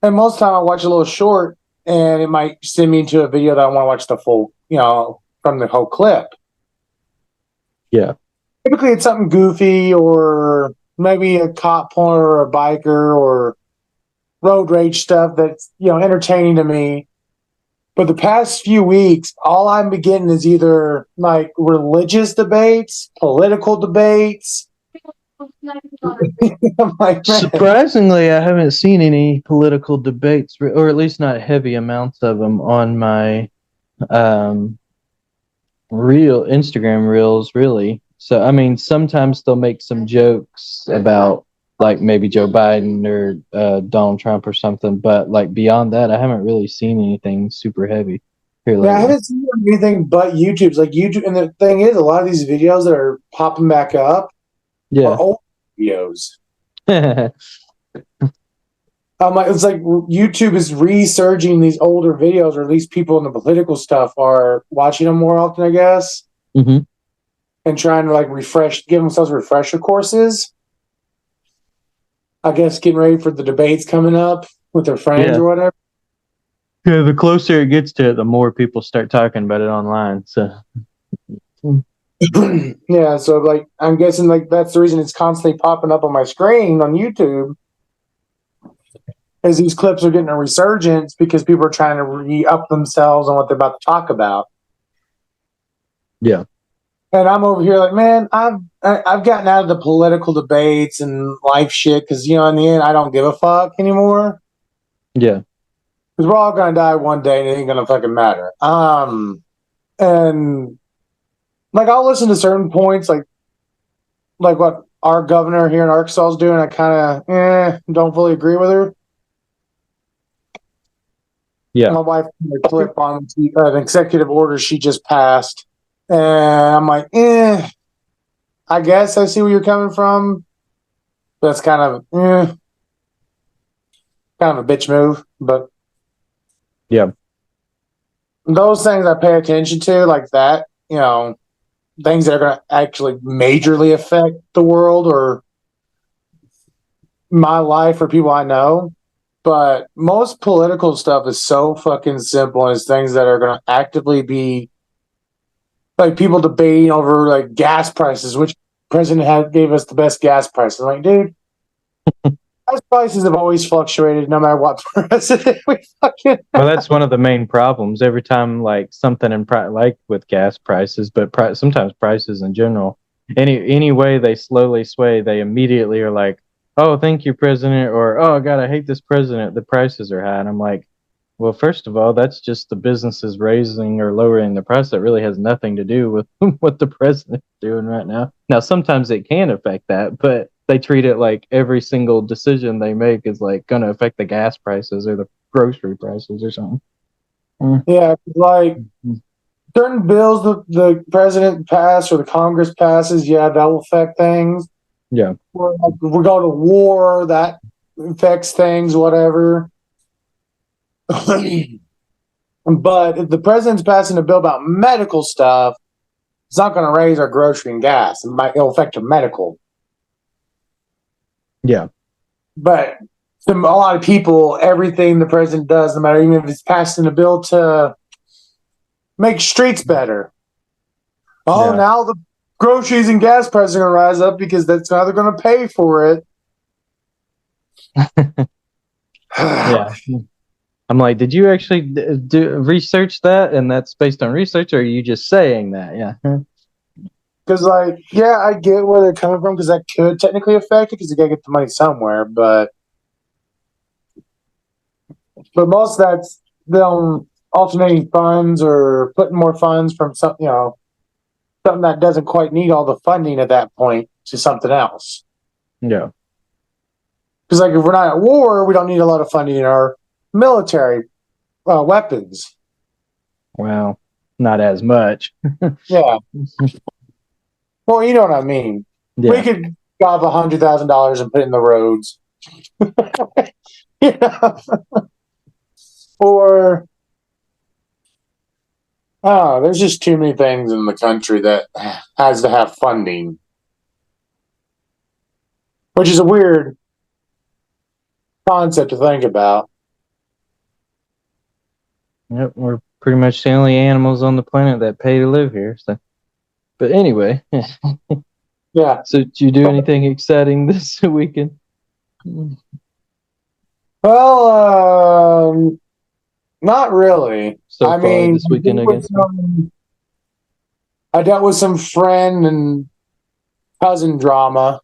and most of the time I watch a little short, and it might send me into a video that I want to watch the full, from the whole clip. Yeah. Typically, it's something goofy or maybe a cop pulling or a biker or road rage stuff that's entertaining to me. But the past few weeks, all I'm getting is either like religious debates, political debates. I'm like, man. Surprisingly, I haven't seen any political debates, or at least not heavy amounts of them, on my real Instagram reels, really. So, I mean, sometimes they'll make some jokes about like maybe Joe Biden or Donald Trump or something, but like beyond that, I haven't really seen anything super heavy here lately. Yeah, I haven't seen anything but YouTube's like YouTube. And the thing is, a lot of these videos that are popping back up are old videos. It's like YouTube is resurging these older videos, or at least people in the political stuff are watching them more often, I guess. Mm-hmm. And trying to like give themselves refresher courses. I guess getting ready for the debates coming up with their friends or whatever. Yeah, the closer it gets to it, the more people start talking about it online. So, yeah, so like I'm guessing like that's the reason it's constantly popping up on my screen on YouTube. Is these clips are getting a resurgence because people are trying to re-up themselves on what they're about to talk about. Yeah. And I'm over here like, man, I've gotten out of the political debates and life shit because in the end I don't give a fuck anymore. Yeah. Because we're all gonna die one day and it ain't gonna fucking matter. And like I'll listen to certain points like what our governor here in Arkansas is doing. I kind of don't fully agree with her. Yeah. My wife put a clip on an executive order she just passed. And I'm like, I guess I see where you're coming from. That's kind of a bitch move. But yeah, those things I pay attention to, like that, things that are going to actually majorly affect the world or my life or people I know. But most political stuff is so fucking simple, and it's things that are going to actively be like people debating over like gas prices, which president gave us the best gas prices. I'm like, dude, gas prices have always fluctuated no matter what president we fucking. Well, that's one of the main problems. Every time like something like with gas prices, but sometimes prices in general, any way they slowly sway, they immediately are like, oh, thank you, president, or oh god, I hate this president. The prices are high, and I'm like, well, first of all, that's just the businesses raising or lowering the price. That really has nothing to do with what the president's doing right now. Now, sometimes it can affect that, but they treat it like every single decision they make is like going to affect the gas prices or the grocery prices or something. Yeah, like certain bills the president passed or the Congress passes, that will affect things. Yeah. Or like, we go to war, that affects things, whatever. But if the president's passing a bill about medical stuff, it's not going to raise our grocery and gas. It'll affect the medical. Yeah. But to a lot of people, everything the president does, no matter even if it's passing a bill to make streets better. Oh, yeah. groceries and gas prices are going to rise up because that's how they're going to pay for it. Yeah. I'm like, did you actually do research that? And that's based on research, or are you just saying that? Yeah. Because, like, yeah, I get where they're coming from because that could technically affect it because you got to get the money somewhere. But most of that's them alternating funds or putting more funds from something that doesn't quite need all the funding at that point to something else. Yeah. Because, like, if we're not at war, we don't need a lot of funding in our military weapons. Well, not as much. Yeah. Well, you know what I mean. Yeah. We could gob $100,000 and put it in the roads. Yeah. Or, oh, there's just too many things in the country that has to have funding, which is a weird concept to think about. Yep, we're pretty much the only animals on the planet that pay to live here. So, but anyway, Yeah. so did you do anything exciting this weekend? Well, not really. So I far mean, this weekend, I guess. I dealt with some friend and cousin drama.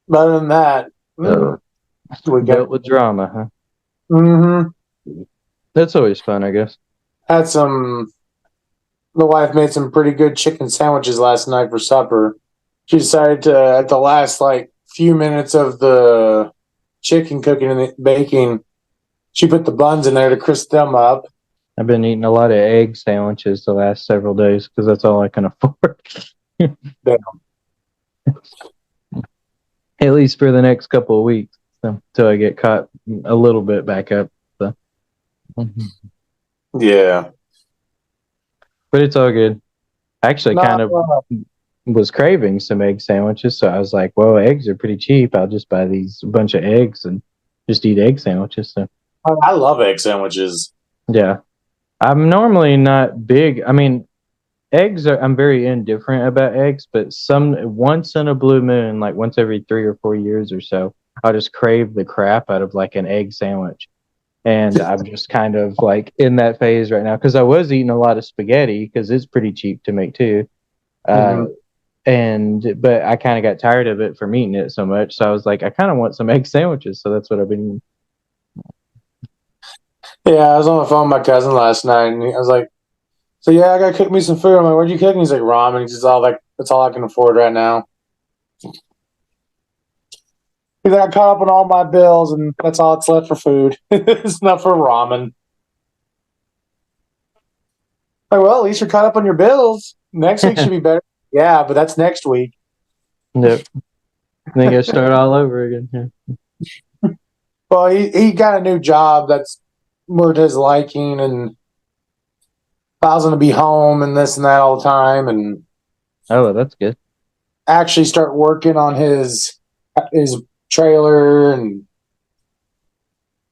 But other than that, we Dealt with drama, huh? Mm-hmm. That's always fun, I guess. Had some. The wife made some pretty good chicken sandwiches last night for supper. She decided to, at the last few minutes of the chicken cooking and the baking, she put the buns in there to crisp them up. I've been eating a lot of egg sandwiches the last several days because that's all I can afford. At least for the next couple of weeks, until I get caught a little bit back up. So. Yeah. But it's all good. I actually kind of was craving some egg sandwiches, so I was like, well, eggs are pretty cheap. I'll just buy these bunch of eggs and just eat egg sandwiches. So I love egg sandwiches. yeah. I'm normally not big. I mean, I'm very indifferent about eggs, but once in a blue moon, like once every 3 or 4 years or so, I'll just crave the crap out of like an egg sandwich. And I'm just kind of like in that phase right now because I was eating a lot of spaghetti because it's pretty cheap to make too. But I kind of got tired of it from eating it so much. So I was like, I kind of want some egg sandwiches. So that's what I've been eating. Yeah, I was on the phone with my cousin last night, and I was like, "So yeah, I gotta cook me some food." I'm like, "What are you cooking?" He's like, "Ramen." He's just all like, "That's all I can afford right now." He's like, "I caught up on all my bills, and that's all that's left for food. It's not for ramen." Like, well, at least you're caught up on your bills. Next week should be better. Yeah, but that's next week. Yep. I think I start all over again. Yeah. Well, he got a new job that's more to his liking, and allows him to be home and this and that all the time, and Oh, that's good. actually start working on his trailer and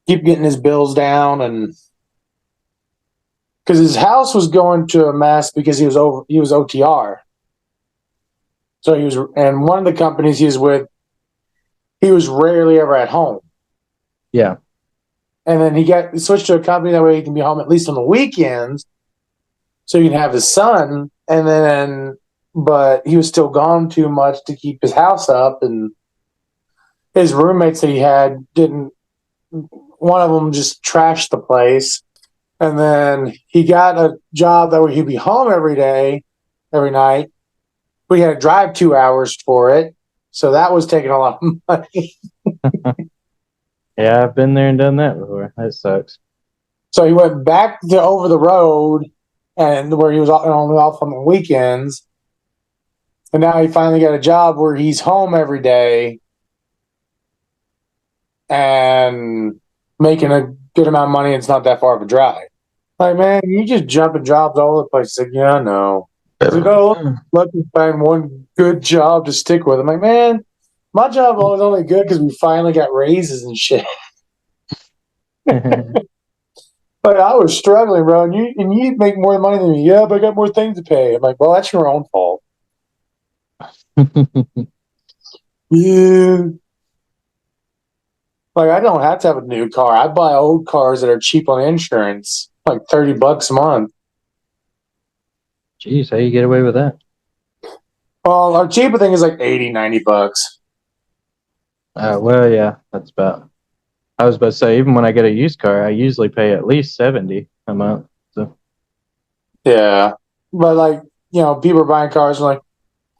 keep getting his bills down, and because his house was going to a mess because he was OTR. So and one of the companies he was with, he was rarely ever at home. Yeah. And then he switched to a company that way he can be home at least on the weekends, so he can have his son. But he was still gone too much to keep his house up, and his roommates that he had didn't. One of them just trashed the place, and then he got a job that way he'd be home every night. We had to drive 2 hours for it, so that was taking a lot of money. Yeah, I've been there and done that before. That sucks. So he went back to over the road, and where he was only off on the weekends, and now he finally got a job where he's home every day and making a good amount of money. And it's not that far of a drive. Like, man, you just jumping jobs all over the place. He's like, yeah, no. He's like, oh, let me find one good job to stick with. I'm like, man, my job was only good because we finally got raises and shit. But I was struggling, bro. And you make more money than me. Yeah, but I got more things to pay. I'm like, well, that's your own fault. Yeah. Like I don't have to have a new car. I buy old cars that are cheap on insurance, like $30 a month. Jeez, how you get away with that? Well, our cheaper thing is like 80, $90. Well, yeah, that's about. I was about to say, even when I get a used car, I usually pay at least 70 a month. So Yeah. But like, people are buying cars and like,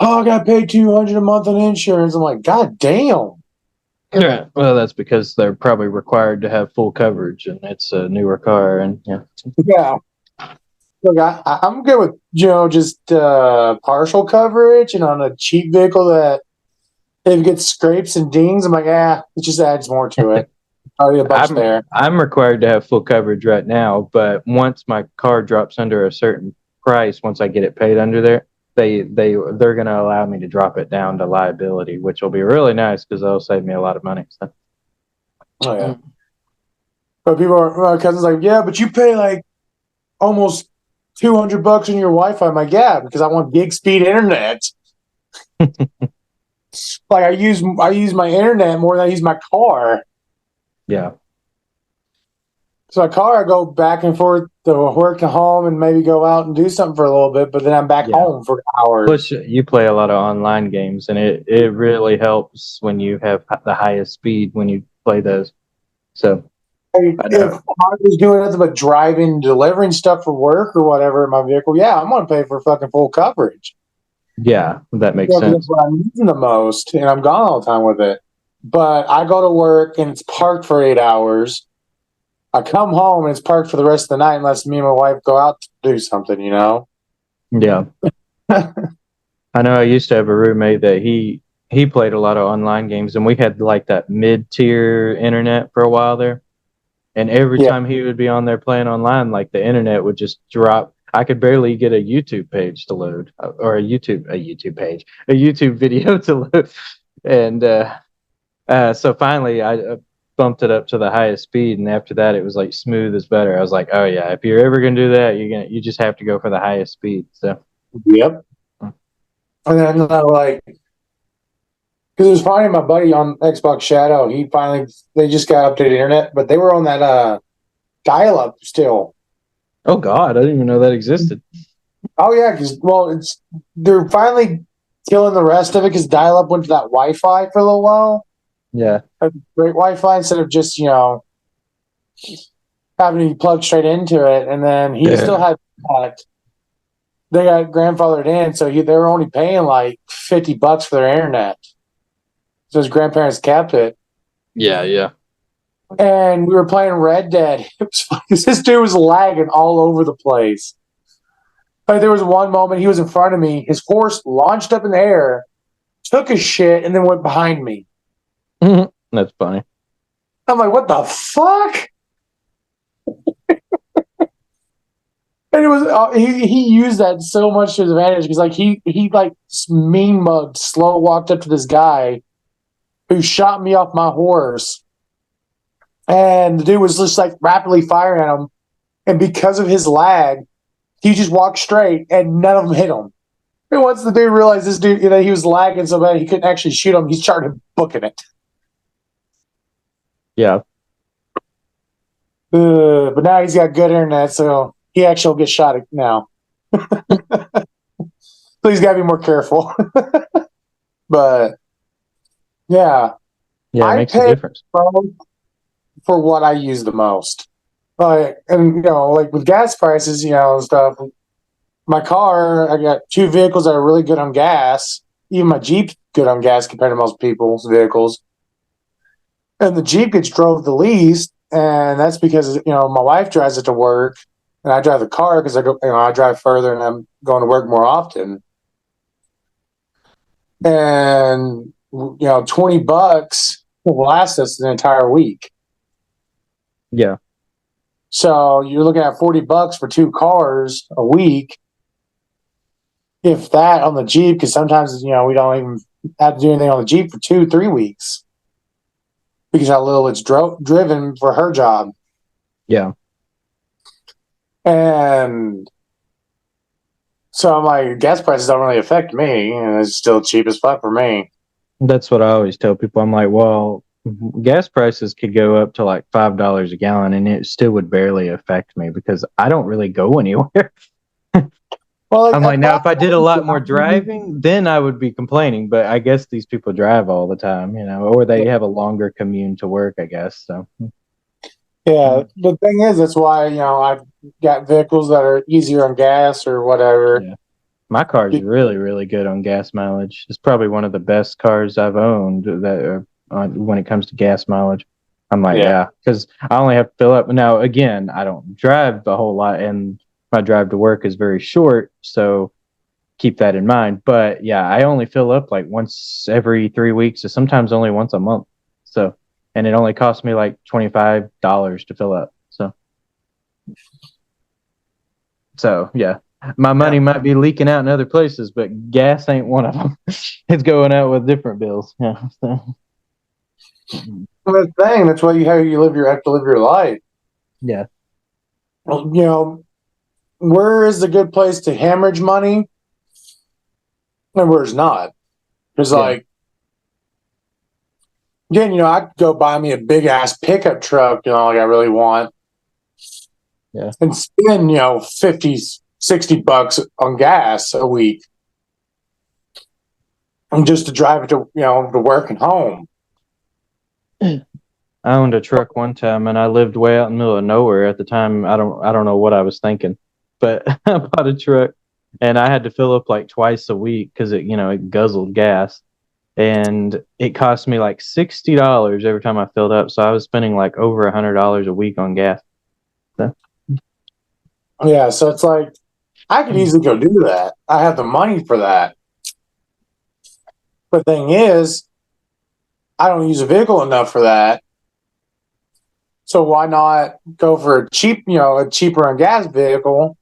oh, I got paid $200 a month on insurance. I'm like, God damn. yeah, well, that's because they're probably required to have full coverage, and it's a newer car, and yeah, Yeah. Look, I'm good with, just partial coverage and on a cheap vehicle that if it gets scrapes and dings, I'm like, it just adds more to it. Already a bunch I'm there. I'm required to have full coverage right now, but once my car drops under a certain price, once I get it paid under there, they're going to allow me to drop it down to liability, which will be really nice because that'll save me a lot of money. So. Oh, yeah. But my cousin's like, yeah, but you pay like almost $200 on your Wi-Fi. I'm like, yeah, because I want gig speed internet. Like I use my internet more than I use my car. Yeah, So my car, I go back and forth to work to home and maybe go out and do something for a little bit, but then I'm back yeah. home for hours. Plus, you play a lot of online games, and it really helps when you have the highest speed when you play those. So I If know. I was doing nothing but driving, delivering stuff for work or whatever in my vehicle, yeah, I'm going to pay for fucking full coverage. Yeah, that makes Yeah, because that's sense. what I'm using the most, and I'm gone all the time with it. But I go to work and it's parked for 8 hours. I come home and it's parked for the rest of the night unless me and my wife go out to do something, Yeah. I know I used to have a roommate that he played a lot of online games, and we had like that mid-tier internet for a while there. And every Yeah. time he would be on there playing online, like the internet would just drop. I could barely get a YouTube page to load, or a YouTube video to load. And so finally, I bumped it up to the highest speed, and after that, it was like smooth as butter. I was like, oh yeah, if you're ever gonna do that, you just have to go for the highest speed. So. Yep. And then like, because it was finally my buddy on Xbox Shadow. They just got updated internet, but they were on that dial-up still. Oh God, I didn't even know that existed. Oh yeah, because they're finally killing the rest of it because dial-up went to that Wi-Fi for a little while, Yeah. like great Wi-Fi instead of just having to plug straight into it. And then he still had that. They got grandfathered in, so they were only paying like $50 for their internet. So his grandparents kept it. Yeah, yeah. And we were playing Red Dead. It was funny. This dude was lagging all over the place. Like there was one moment he was in front of me. His horse launched up in the air, took a shit, and then went behind me. That's funny. I'm like, what the fuck? And it was he used that so much to his advantage because like he like mean mugged, slow walked up to this guy who shot me off my horse, and the dude was just like rapidly firing at him, and because of his lag, he just walked straight, and none of them hit him. And once the dude realized this dude, he was lagging so bad he couldn't actually shoot him, he started booking it. Yeah. But now he's got good internet, so he actually will get shot now. So he's got to be more careful. But yeah, Yeah, it I makes a pay difference. for what I use the most. And like with gas prices, and stuff. My car, I got two vehicles that are really good on gas. Even my Jeep's good on gas compared to most people's vehicles. And the Jeep gets drove the least, and that's because my wife drives it to work, and I drive the car because I drive further and I'm going to work more often. And $20 will last us an entire week. Yeah. So you're looking at $40 for two cars a week, if that on the Jeep, because sometimes we don't even have to do anything on the Jeep for 2-3 weeks because how little it's driven for her job. Yeah. And So I'm like, gas prices don't really affect me, and it's still cheap as fuck for me. That's what I always tell people. I'm like, well, gas prices could go up to like $5 a gallon, and it still would barely affect me because I don't really go anywhere. Well, like I'm like, at now that if I did a lot more point, driving, then I would be complaining. But I guess these people drive all the time, or they have a longer commute to work, I guess. So, yeah. The thing is, that's why I've got vehicles that are easier on gas or whatever. yeah. My car's really, really good on gas mileage. It's probably one of the best cars I've owned that when it comes to gas mileage. I'm like, Yeah, yeah, because I only have to fill up. Now, again, I don't drive a whole lot, and my drive to work is very short, so keep that in mind. But yeah, I only fill up like once every 3 weeks, or sometimes only once a month. So, and it only costs me like $25 to fill up. So yeah, my yeah. money might be leaking out in other places, but gas ain't one of them. It's going out with different bills. Yeah. So, Well, that's the thing. That's why you have to live your life. yeah. Well, where is the good place to hemorrhage money, and where's not? Because Yeah. like again, I could go buy me a big ass pickup truck, like I really want, Yeah. and spend 50, $60 on gas a week, and just to drive it to work and home. I owned a truck one time, and I lived way out in the middle of nowhere at the time. I don't know what I was thinking, but I bought a truck, and I had to fill up like twice a week because it guzzled gas, and it cost me like $60 every time I filled up. So I was spending like over $100 a week on gas. So, Yeah, so it's like I could easily go do that. I have the money for that. But the thing is, I don't use a vehicle enough for that. So why not go for a cheaper on gas vehicle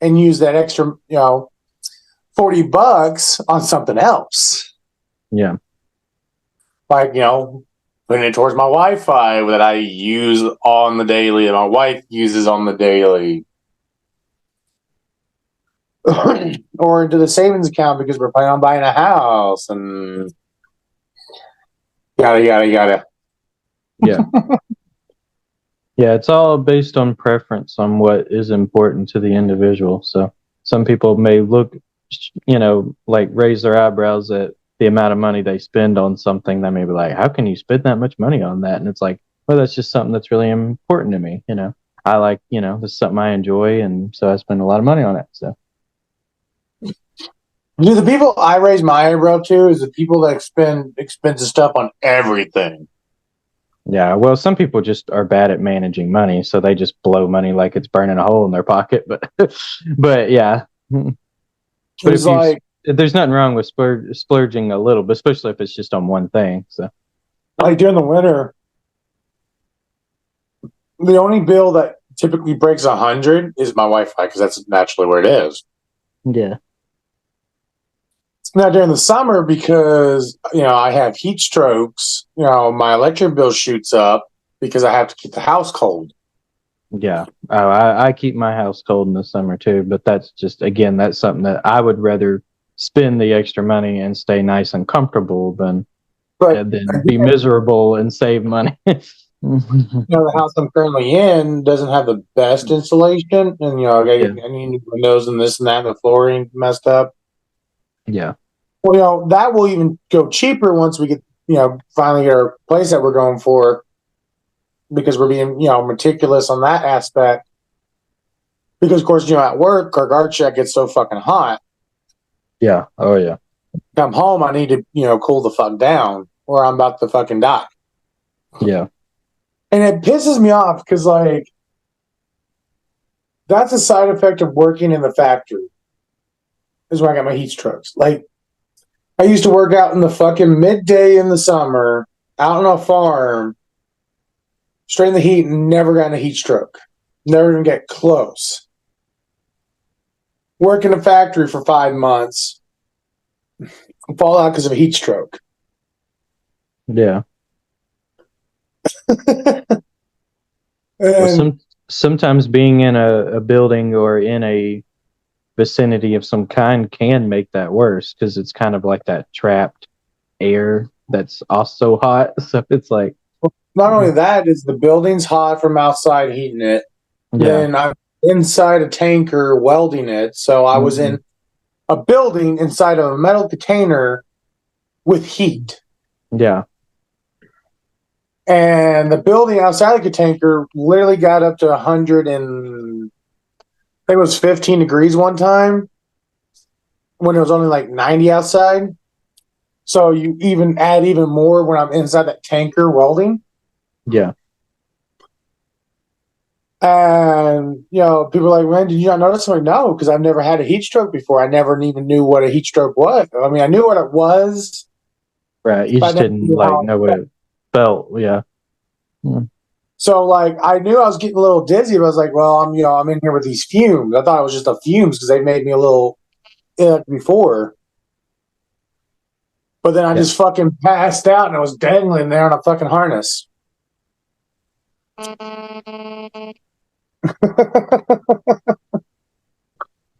and use that extra, $40 on something else? yeah. Like, putting it towards my Wi-Fi that I use on the daily and my wife uses on the daily. Or into the savings account because we're planning on buying a house and yada yada yada. Yeah. Yeah, it's all based on preference on what is important to the individual. So some people may look, like raise their eyebrows at the amount of money they spend on something. They may be like, how can you spend that much money on that? And it's like, well, that's just something that's really important to me. I like, this is something I enjoy. And so I spend a lot of money on it. So, Do the people I raise my eyebrow to is the people that spend expensive stuff on everything. yeah, well, some people just are bad at managing money. So they just blow money like it's burning a hole in their pocket. But yeah. But It's like there's nothing wrong with splurging a little, but especially if it's just on one thing. So during the winter, the only bill that typically breaks 100 is my Wi-Fi because that's naturally where it is. yeah, Now during the summer, because I have heat strokes, my electric bill shoots up because I have to keep the house cold. yeah. Oh, I keep my house cold in the summer too, but that's just again that's something that I would rather spend the extra money and stay nice and comfortable But than be miserable and save money. the house I'm currently in doesn't have the best insulation, and Yeah, I need new windows and this and that, and the flooring messed up. yeah, Well, that will even go cheaper once we get finally get our place that we're going for, because we're being meticulous on that aspect. Because of course at work our guard shack gets so fucking hot. yeah. Oh yeah, Come home, I need to cool the fuck down, or I'm about to fucking die. yeah, And it pisses me off because like that's a side effect of working in the factory. Is where I got my heat strokes. Like I used to work out in the fucking midday in the summer, out on a farm, straight in the heat, and never got a heat stroke. Never even get close. Work in a factory for 5 months, fall out because of a heat stroke. yeah. Well, And sometimes being in a building or in a vicinity of some kind can make that worse because it's kind of like that trapped air that's also hot. So it's like, Not only that, is the building's hot from outside heating it. yeah, Then I'm inside a tanker welding it. So I was in a building inside of a metal container with heat. yeah, And the building outside the tanker literally got up to 100 and I think it was 15 degrees one time when it was only like 90 outside. So you even add even more when I'm inside that tanker welding. yeah. And, people are like, man, did you not notice? I'm like, no, because I've never had a heat stroke before. I never even knew what a heat stroke was. I mean, I knew what it was. Right. You but I just never didn't knew like how it know what felt. it felt. Yeah. So, like, I knew I was getting a little dizzy, but I was like, well, I'm in here with these fumes. I thought it was just the fumes because they made me a little ill before. But then I Yeah. just fucking passed out and I was dangling there on a fucking harness.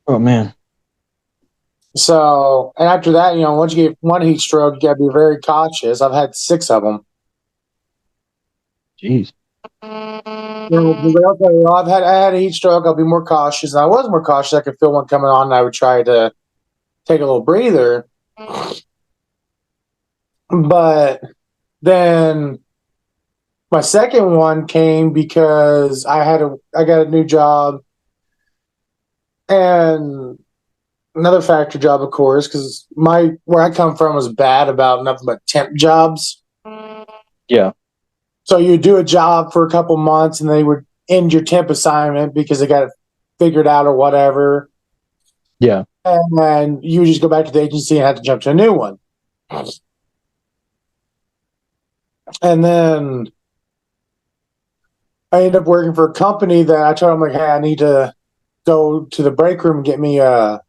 Oh man. So, and after that, once you get one heat stroke, you got to be very cautious. I've had 6 of them. Jeez. Okay, well, I had a heat stroke. I'll be more cautious. And I was more cautious. I could feel one coming on, and I would try to take a little breather. But then my second one came because I got a new job and another factory job, of course, because where I come from was bad about nothing but temp jobs. Yeah. So you do a job for a couple months and they would end your temp assignment because they got it figured out or whatever. Yeah. And then you would just go back to the agency and have to jump to a new one. And then I ended up working for a company that I told them, like, hey, I need to go to the break room and get me an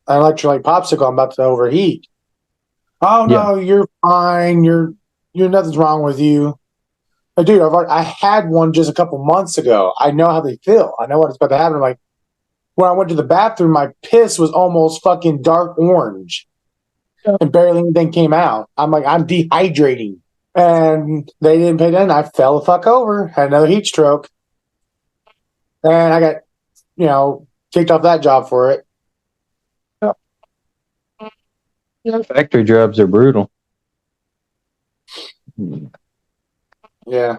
electrolyte popsicle. I'm about to overheat. Oh, Yeah. no, you're fine. You're nothing's wrong with you. But dude, I had one just a couple months ago. I know how they feel. I know what it's about to happen. I'm like, when I went to the bathroom, my piss was almost fucking dark orange. And barely anything came out. I'm like, I'm dehydrating. And they didn't pay attention. I fell the fuck over, had another heat stroke. And I got, kicked off that job for it. Yeah. Factory jobs are brutal. Yeah.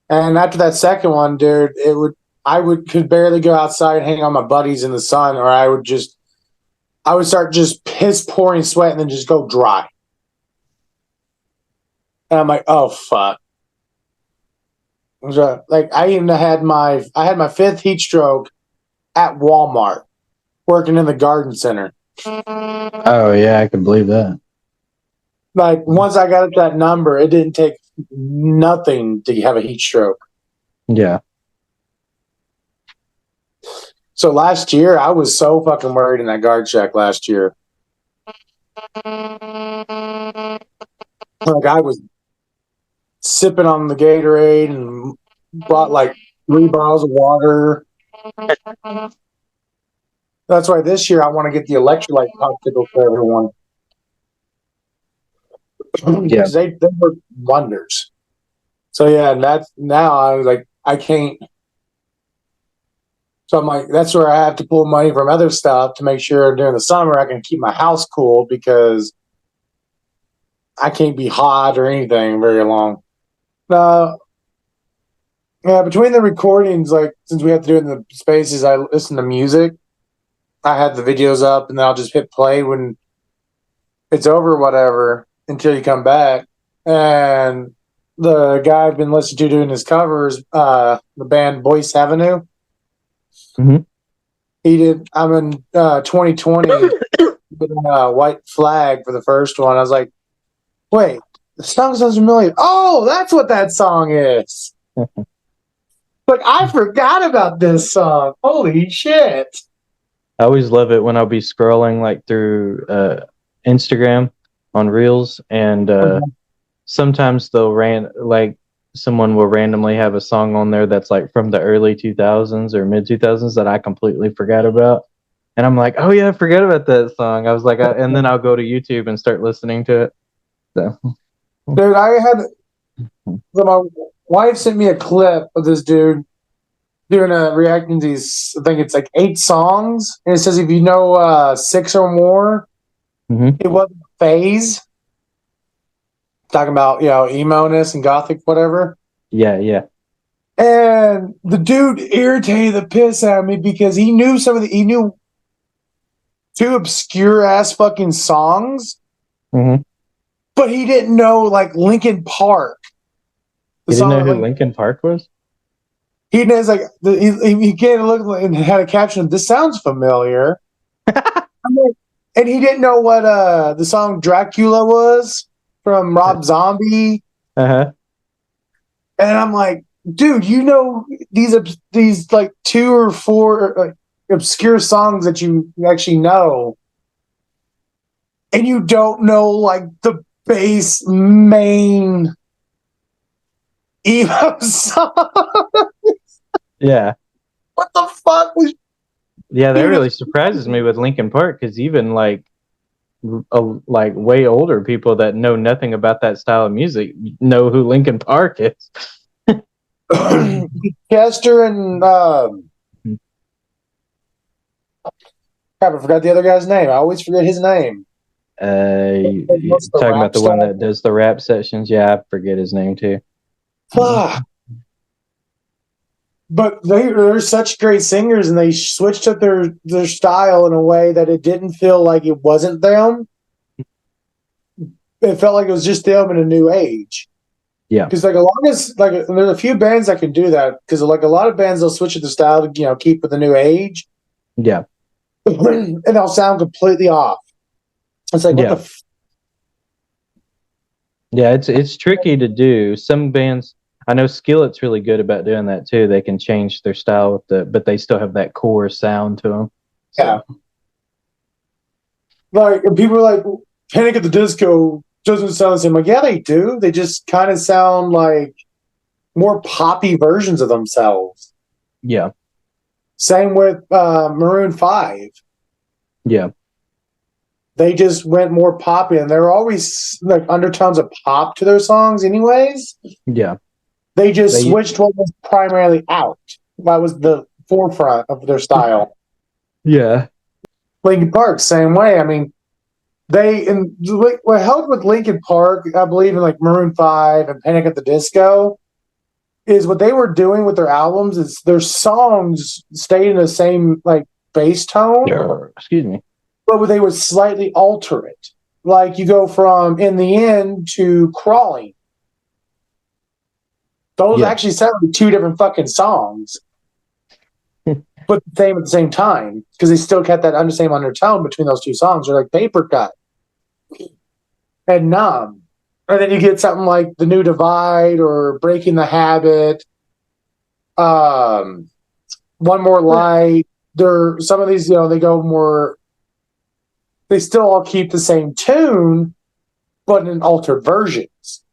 And after that second one, dude, could barely go outside and hang on my buddies in the sun, or I would start just piss pouring sweat and then just go dry. And I'm like, oh fuck. Like I had my 5th heat stroke at Walmart, working in the garden center. Oh yeah, I can believe that. Like once I got up to that number, it didn't take nothing to have a heat stroke. Yeah. So last year, I was so fucking worried in that guard check last year. Like I was sipping on the Gatorade and bought like 3 bottles of water. That's why this year I want to get the electrolyte popsicle for everyone. Yeah. Because they work wonders. So yeah, and that's now I was like, I can't. So I'm like, that's where I have to pull money from other stuff to make sure during the summer I can keep my house cool because I can't be hot or anything very long. Yeah, between the recordings, like since we have to do it in the spaces, I listen to music. I have the videos up and then I'll just hit play when it's over, whatever, until you come back. And the guy I've been listening to doing his covers, the band Boyce Avenue. Mhm. He did. I'm in 2020 with White Flag for the first one. I was like, wait, the song sounds familiar. Oh, that's what that song is. Like I forgot about this song. Holy shit! I always love it when I'll be scrolling like through Instagram on Reels, and sometimes they'll someone will randomly have a song on there that's like from the early 2000s or mid 2000s that I completely forgot about. And I'm like, oh yeah, I forgot about that song. I was like, and then I'll go to YouTube and start listening to it. So, Dude, I had my wife sent me a clip of this dude doing a reacting to these. I think it's like 8 songs, and it says if you know 6 or more, Mhm. it wasn't a phase. Talking about emo-ness and gothic, whatever. yeah. And the dude irritated the piss out of me because he knew he knew 2 obscure ass fucking songs, Mm-hmm. but he didn't know like Linkin Park. You didn't know who Linkin Park was? He knows like he can't look and had a caption. This sounds familiar. And he didn't know what the song Dracula was from Rob Zombie. Uh-huh. And I'm like, dude, you know these like 2 or 4 like, obscure songs that you actually know, and you don't know like the base main emo song. Yeah. What the fuck was? Yeah, that really surprises me with Linkin Park because even like way older people that know nothing about that style of music know who Linkin Park is. Chester and crap, I forgot the other guy's name. I always forget his name. You're talking about the one that does the rap sessions? Yeah, I forget his name too. Fuck. But they're such great singers, and they switched up their style in a way that it didn't feel like it wasn't them. It felt like it was just them in a new age. Yeah. Because like as long as like there's a few bands that can do that. Because like a lot of bands, they'll switch up the style to keep with the new age. Yeah. And they'll sound completely off. It's like what the. Yeah, it's tricky to do. Some bands, I know Skillet's really good about doing that too. They can change their style but they still have that core sound to them. So. Yeah. Like people are like Panic at the Disco doesn't sound the same. Like, yeah, they do. They just kind of sound like more poppy versions of themselves. Yeah. Same with Maroon 5. Yeah. They just went more poppy, and there are always like undertones of pop to their songs anyways. Yeah. They just switched what was primarily out. That was the forefront of their style. Yeah. Linkin Park, same way. I mean, what helped with Linkin Park, I believe in like Maroon 5 and Panic at the Disco, is what they were doing with their albums is their songs stayed in the same like bass tone. Excuse me. But they would slightly alter it. Like you go from In the End to Crawling. Those actually sound like 2 different fucking songs. But the same at the same time. Because they still kept that same undertone between those 2 songs. They're like Paper Cut and Numb. And then you get something like The New Divide or Breaking the Habit. One More Light. Some of these, they go more. They still all keep the same tune, but in altered versions.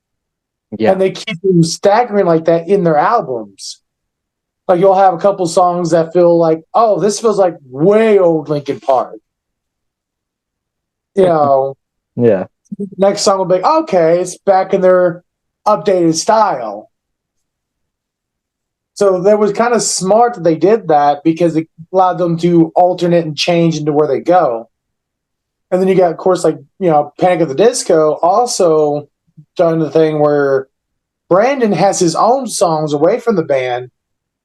Yeah. And they keep them staggering like that in their albums. Like you'll have a couple songs that feel like, oh, this feels like way old Linkin Park. Yeah. Next song will be, okay, it's back in their updated style. So that was kind of smart that they did that because it allowed them to alternate and change into where they go. And then you got, of course, like, Panic at the Disco also done the thing where Brandon has his own songs away from the band,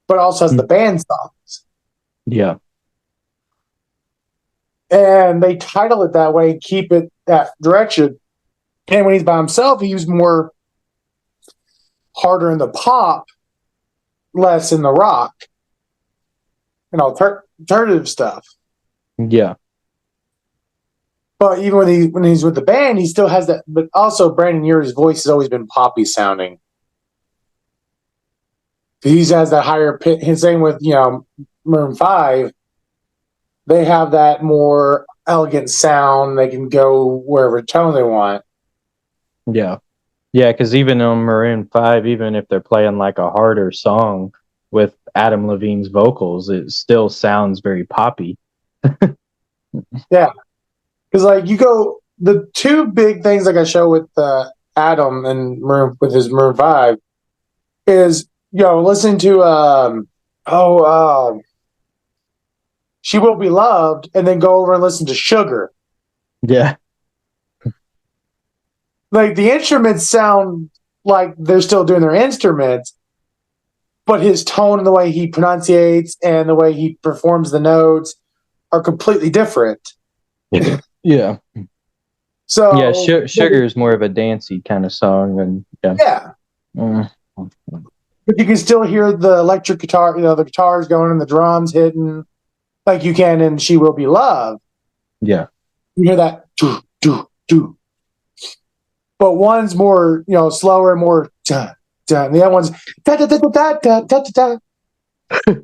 but also has the band songs. Yeah. And they title it that way and keep it that direction. And when he's by himself, he's more harder in the pop, less in the rock and alternative stuff. Yeah. But even when he's with the band, he still has that. But also, Brandon Urie's voice has always been poppy sounding. He has that higher pitch. Same with Maroon 5. They have that more elegant sound. They can go wherever tone they want. Yeah. Yeah, because even on Maroon 5, even if they're playing like a harder song with Adam Levine's vocals, it still sounds very poppy. Yeah, because like you go the two big things like I show with Adam and Maroon with his Maroon 5 is listening to oh She Will Be Loved and then go over and listen to Sugar. Yeah. Like the instruments sound like they're still doing their instruments, but his tone and the way he pronunciates and the way he performs the notes are completely different. Yeah. So Yeah, Sugar is more of a dancey kind of song, and yeah. Mm. But you can still hear the electric guitar, the guitars going and the drums hitting like you can in She Will Be Loved. Yeah. You hear that do do do. But one's more, slower, more da da. And the other one's da da da da da da da da.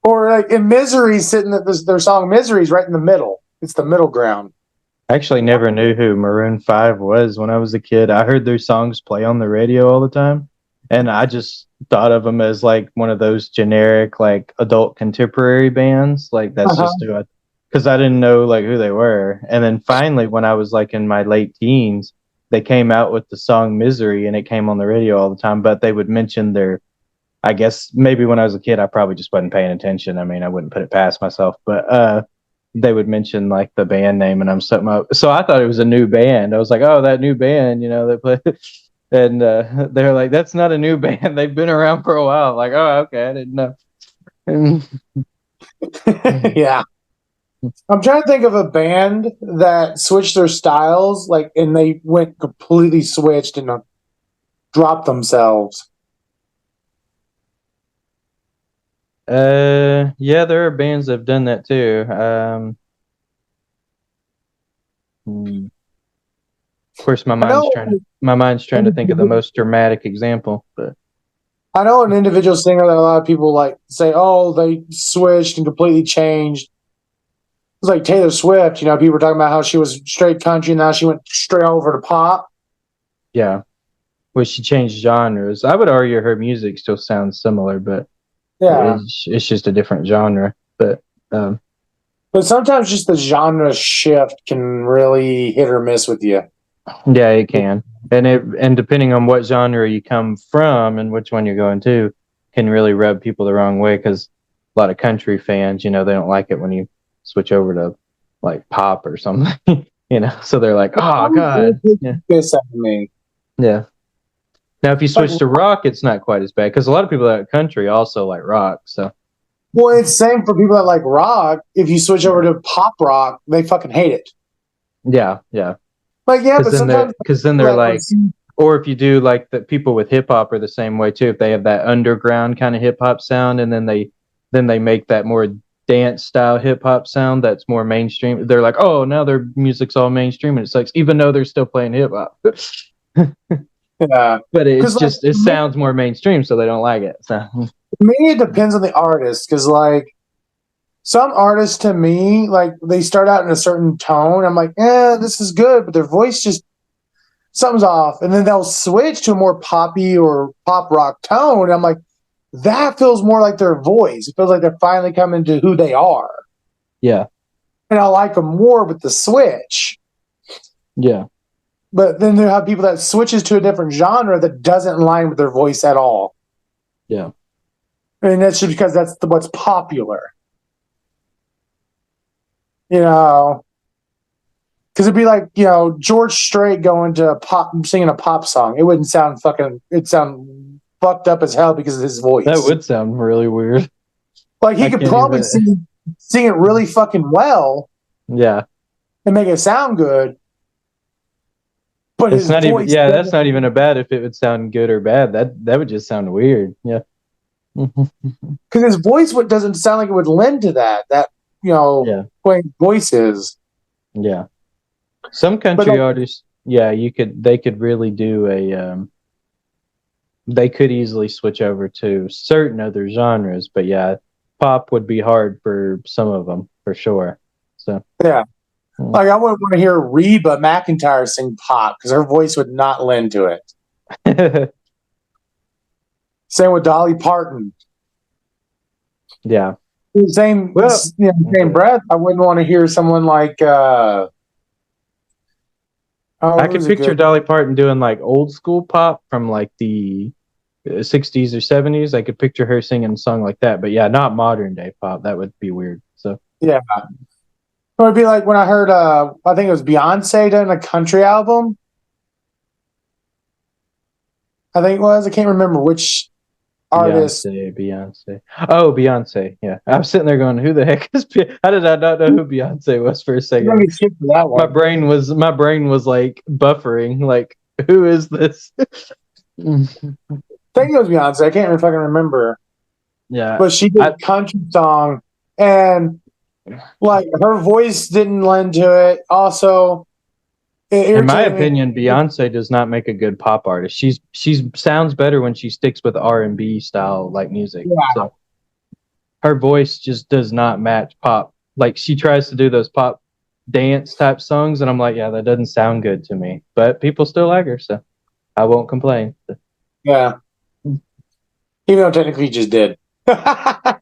Or like in Misery, sitting at their song Misery's right in the middle. It's the middle ground. I actually never knew who Maroon 5 was when I was a kid. I heard their songs play on the radio all the time, and I just thought of them as like one of those generic like adult contemporary bands. Like that's just who because I didn't know like who they were. And then finally, when I was like in my late teens, they came out with the song Misery, and it came on the radio all the time. But they would mention their, I guess maybe when I was a kid, I probably just wasn't paying attention. I mean, I wouldn't put it past myself, but they would mention like the band name, and I'm something up. So I thought it was a new band. I was like, oh, that new band, they play. And they're like, that's not a new band. They've been around for a while. Like, oh, okay, I didn't know. Yeah. I'm trying to think of a band that switched their styles, like, and they went completely switched and dropped themselves. Yeah, there are bands that have done that too. Of course, my mind's trying to think of the most dramatic example, but I know an individual singer that a lot of people like say, oh, they switched and completely changed. It's like Taylor Swift, people were talking about how she was straight country and now she went straight over to pop. Yeah. Well, she changed genres. I would argue her music still sounds similar, but yeah, it's just a different genre. But sometimes just the genre shift can really hit or miss with you. Yeah, it can. And depending on what genre you come from and which one you're going to, can really rub people the wrong way, because a lot of country fans, they don't like it when you switch over to like pop or something, so they're like, oh god. Yeah. This at me. Yeah. Now if you switch to rock, it's not quite as bad, because a lot of people that are country also like rock. So well, it's same for people that like rock. If you switch over to pop rock, they fucking hate it. Yeah. Like, yeah, but sometimes because then they're like, or if you do like the people with hip hop are the same way too. If they have that underground kind of hip hop sound, and then they make that more dance style hip hop sound that's more mainstream, they're like, oh, now their music's all mainstream, and it sucks, even though they're still playing hip hop. Yeah, but it's just it sounds more mainstream, so they don't like it. So to me, it depends on the artist, because like some artists to me, like they start out in a certain tone. I'm like, this is good, but their voice just something's off, and then they'll switch to a more poppy or pop rock tone. And I'm like, that feels more like their voice. It feels like they're finally coming to who they are. Yeah, and I like them more with the switch. Yeah, but then there have people that switches to a different genre that doesn't line with their voice at all. Yeah, and that's just because that's what's popular. Because it'd be like, George Strait going to pop, singing a pop song. It wouldn't sound it'd sound fucked up as hell because of his voice. that would sound really weird. Like he could probably sing it really fucking well. Yeah. And make it sound good. But it's not even, that's not even a bad if it would sound good or bad. That would just sound weird. Yeah. Because his voice doesn't sound like it would lend to that. Way voice is. Yeah. Some country artists, they could really do they could easily switch over to certain other genres, but pop would be hard for some of them for sure. So yeah, Like I wouldn't want to hear Reba McEntire sing pop because her voice would not lend to it. Same with Dolly Parton. Yeah. Same, Well, same breath. I wouldn't want to hear someone like. I could picture Dolly Parton doing like old school pop from like the 60s or 70s. I could picture her singing a song like that, but yeah, not modern day pop. That would be weird. So yeah, it would be like when I heard. I think it was Beyonce doing a country album. I think it was. I can't remember which artist. Beyonce. Oh, Beyonce. Yeah, I was sitting there going, "Who the heck is? How did I not know who Beyonce was for a second?" That one. My brain was like buffering. Like, who is this? I think it was Beyonce. I can't fucking remember. Yeah, But she did a country song, and like her voice didn't lend to it. Also, in my opinion, Beyonce does not make a good pop artist. She's sounds better when she sticks with R&B style like music. Yeah. So her voice just does not match pop. Like she tries to do those pop dance type songs, and I'm like, yeah, that doesn't sound good to me. But people still like her, so I won't complain. Yeah. Even though technically you just did. Well,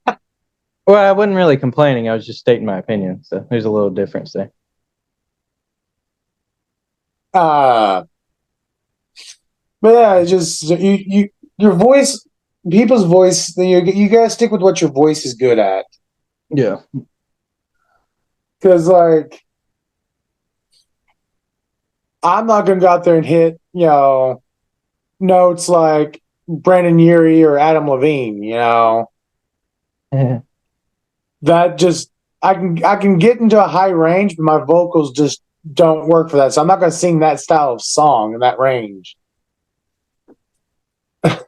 I wasn't really complaining. I was just stating my opinion. So there's a little difference there. But yeah, it's just your voice, people's voice. You gotta stick with what your voice is good at. Yeah. Because like, I'm not gonna go out there and hit notes like Brandon Urie or Adam Levine. That just I can get into a high range, but my vocals just don't work for that. So I'm not going to sing that style of song in that range. I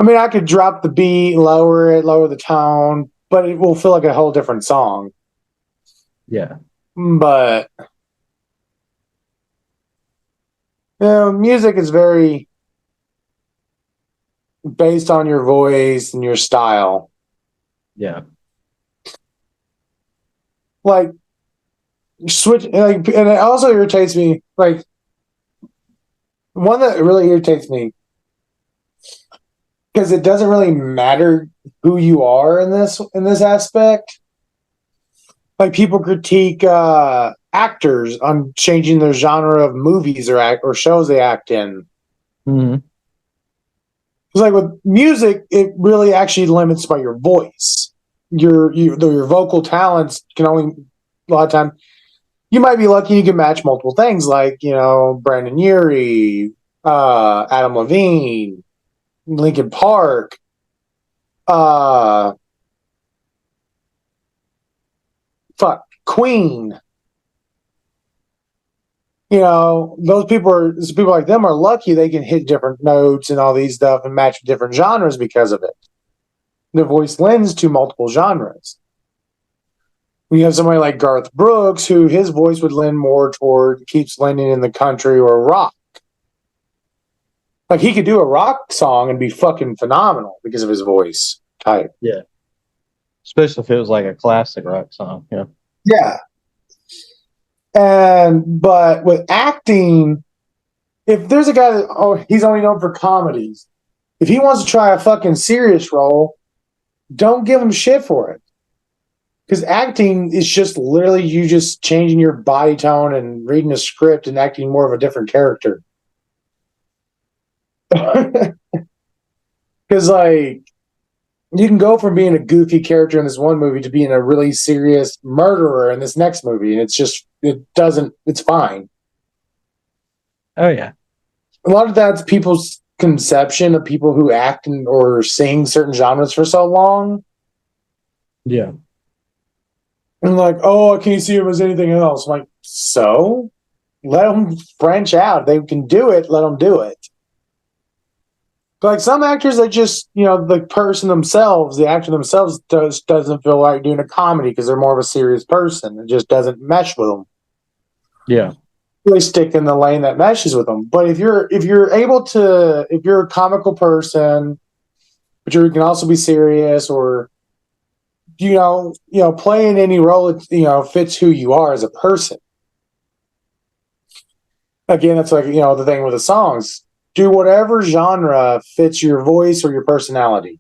mean, I could drop the beat, lower the tone, but it will feel like a whole different song. Yeah. But music is very based on your voice and your style. Yeah. Like switch, and it also irritates me. Like one that really irritates me because it doesn't really matter who you are in this aspect. Like people critique actors on changing their genre of movies or shows they act in. Mm-hmm. It's like with music, it really actually limits by your voice. Your vocal talents can only a lot of time. You might be lucky you can match multiple things, like Brandon Urie, Adam Levine, Linkin Park, Queen. Those people like them are lucky they can hit different notes and all these stuff and match different genres because of it. Their voice lends to multiple genres. We have somebody like Garth Brooks, who his voice would lend more toward keeps lending in the country or rock. Like he could do a rock song and be fucking phenomenal because of his voice type. Yeah. Especially if it was like a classic rock song. Yeah. Yeah. But with acting, if there's a guy that he's only known for comedies, if he wants to try a fucking serious role, don't give him shit for it. Because acting is just literally you just changing your body tone and reading a script and acting more of a different character. Because like you can go from being a goofy character in this one movie to being a really serious murderer in this next movie, and it's fine. Oh yeah. A lot of that's people's conception of people who act or sing certain genres for so long. Yeah. And like, I can't see him as anything else. I'm like, so let them branch out. They can do it. Let them do it. But like some actors, they just, the person themselves, the actor themselves doesn't feel like doing a comedy because they're more of a serious person. It just doesn't mesh with them. Yeah. They stick in the lane that meshes with them. But if you're a comical person, but you can also be serious, or playing any role, fits who you are as a person. Again, that's like, the thing with the songs. Do whatever genre fits your voice or your personality.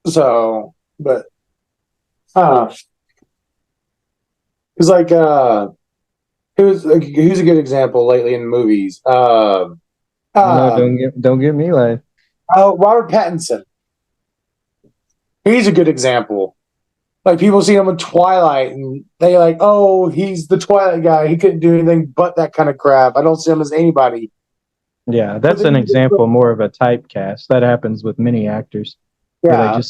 So, but, it's like, who's a good example lately in movies? No, don't get me like. Robert Pattinson. He's a good example. Like, people see him in Twilight and they like, oh, he's the Twilight guy. He couldn't do anything but that kind of crap. I don't see him as anybody. Yeah, that's an example more of a typecast. That happens with many actors. Yeah,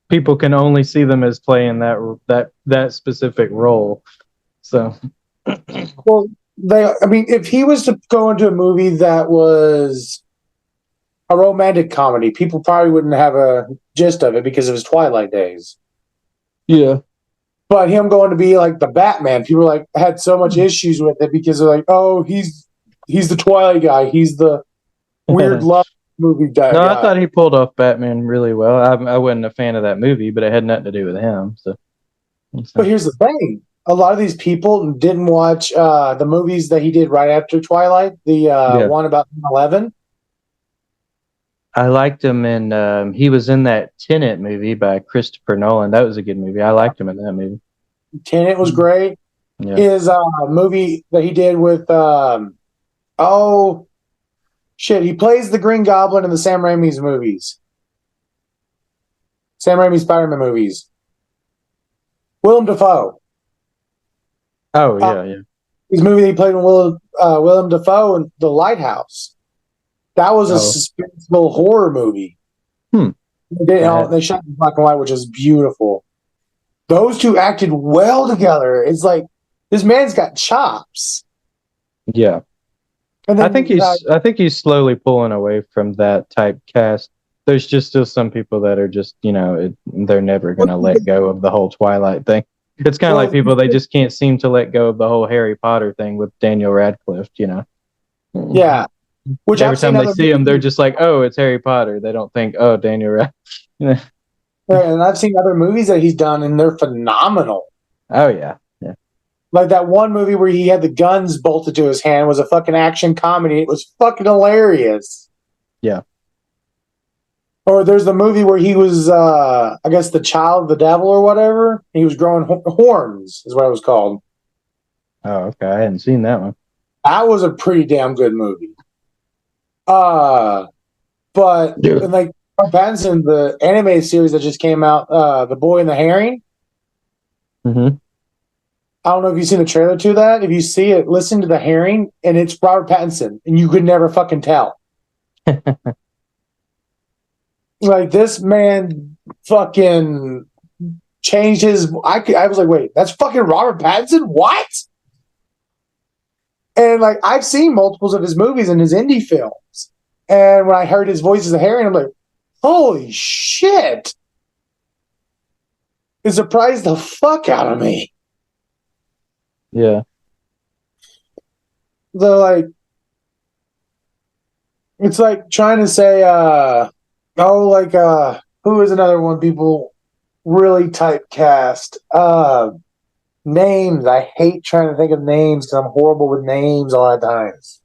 People can only see them as playing that specific role. So, well, if he was to go into a movie that was a romantic comedy, people probably wouldn't have a gist of it because of his Twilight days. yeah. But him going to be like the Batman, people like had so much issues with it because they're like, oh, he's the Twilight guy. He's the weird love movie guy. No, I thought he pulled off Batman really well. I wasn't a fan of that movie, but it had nothing to do with him. So. But here's the thing: a lot of these people didn't watch the movies that he did right after Twilight. The one about 9/11. I liked him in. He was in that Tenet movie by Christopher Nolan. That was a good movie. I liked him in that movie. Tenet was great. Yeah. His movie that he did with he plays the Green Goblin in the Sam Raimi's movies. Sam Raimi's Spider-Man movies. Willem Dafoe. Oh yeah. His movie that he played with Willem Dafoe in The Lighthouse. That was a suspenseful horror movie. They shot in black and white, which is beautiful. Those two acted well together. It's like this man's got chops. Yeah. And then, I think he's slowly pulling away from that type cast. There's just still some people that are just, they're never going to let go of the whole Twilight thing. It's kind of like people, they just can't seem to let go of the whole Harry Potter thing with Daniel Radcliffe, Yeah. Which every time they see him, they're just like, oh, it's Harry Potter. They don't think, oh, Daniel Radcliffe. Right, and I've seen other movies that he's done, and they're phenomenal. Oh, yeah. Yeah. Like that one movie where he had the guns bolted to his hand was a fucking action comedy. It was fucking hilarious. Yeah. Or there's the movie where he was, I guess, the child of the devil or whatever. He was growing horns, is what it was called. Oh, okay. I hadn't seen that one. That was a pretty damn good movie. And like Pattinson, the animated series that just came out, The Boy and the Herring. Mm-hmm. I don't know if you've seen the trailer to that. If you see it, listen to the herring, and it's Robert Pattinson, and you could never fucking tell. Like, this man fucking changed his. I was like, wait, that's fucking Robert Pattinson? What? And like, I've seen multiples of his movies and his indie films, and when I heard his voice as a herring, I'm like, holy shit! It surprised the fuck out of me. Yeah. It's like trying to say, who is another one people really typecast? Names. I hate trying to think of names because I'm horrible with names a lot of times.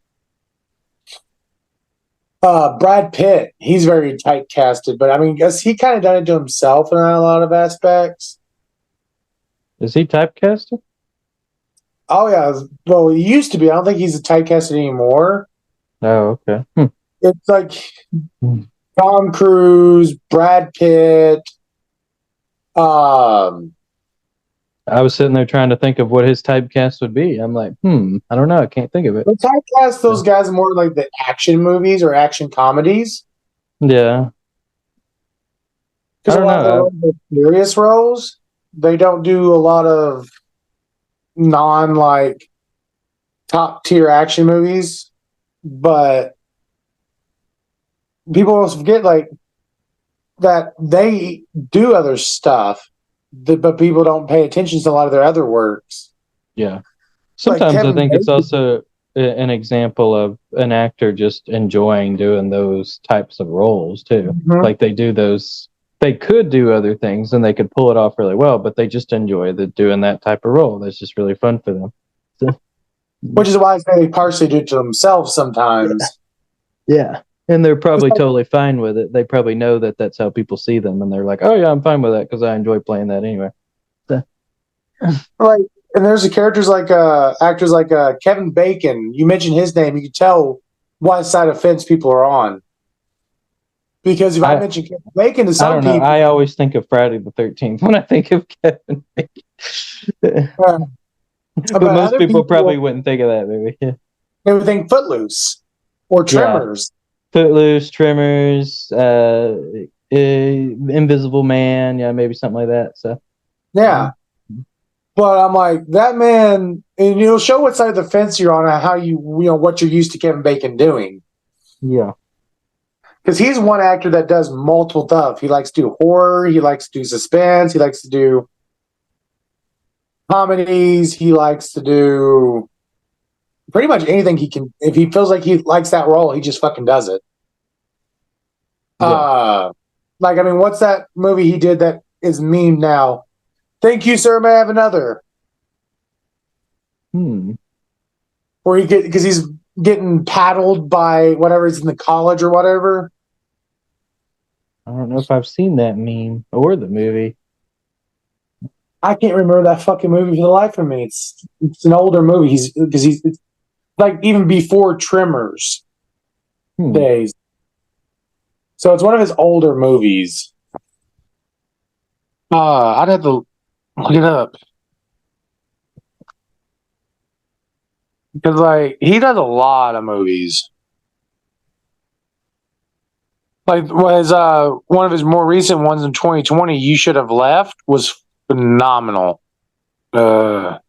Brad Pitt. He's very typecasted, but I mean, guess he kind of done it to himself in a lot of aspects. Is he typecasted? Oh yeah, well he used to be. I don't think he's typecasted anymore. Oh, okay. It's like Tom Cruise, Brad Pitt. I was sitting there trying to think of what his typecast would be. I'm like, I don't know. I can't think of it. They typecast those guys more like the action movies or action comedies. Yeah. Because a lot of the serious roles, they don't do a lot of top tier action movies, but people also forget that they do other stuff, but people don't pay attention to a lot of their other works. Yeah. Sometimes I think it's also an example of an actor just enjoying doing those types of roles too. Mm-hmm. Like they do those they could do other things and they could pull it off really well, but they just enjoy doing that type of role. That's just really fun for them. So, Which is why I say they partially do it to themselves sometimes. yeah. And they're probably totally fine with it. They probably know that that's how people see them, and they're like, "Oh yeah, I'm fine with that because I enjoy playing that anyway." So. Like, and there's the characters like actors like Kevin Bacon. You mentioned his name, you can tell what side of the fence people are on. Because if I mention Kevin Bacon to I some don't know. people, I always think of Friday the 13th when I think of Kevin Bacon. But most people probably wouldn't think of that movie. Yeah. They would think Footloose or Tremors. Footloose, Tremors, Invisible Man, yeah, maybe something like that. So yeah. But I'm like, that man, and it'll show what side of the fence you're on and how you know what you're used to Kevin Bacon doing. Yeah. Because he's one actor that does multiple stuff. He likes to do horror, he likes to do suspense, he likes to do comedies, he likes to do pretty much anything he can. If he feels like he likes that role, he just fucking does it. Yeah. Like, I mean, what's that movie he did that is meme now? Thank you, sir. May I have another? Where because he's getting paddled by whatever is in the college or whatever. I don't know if I've seen that meme or the movie. I can't remember that fucking movie for the life of me. It's an older movie. He's like even before Tremors days. So it's one of his older movies. I'd have to look it up. Because like he does a lot of movies. Like was one of his more recent ones in 2020, You Should Have Left, was phenomenal. Animal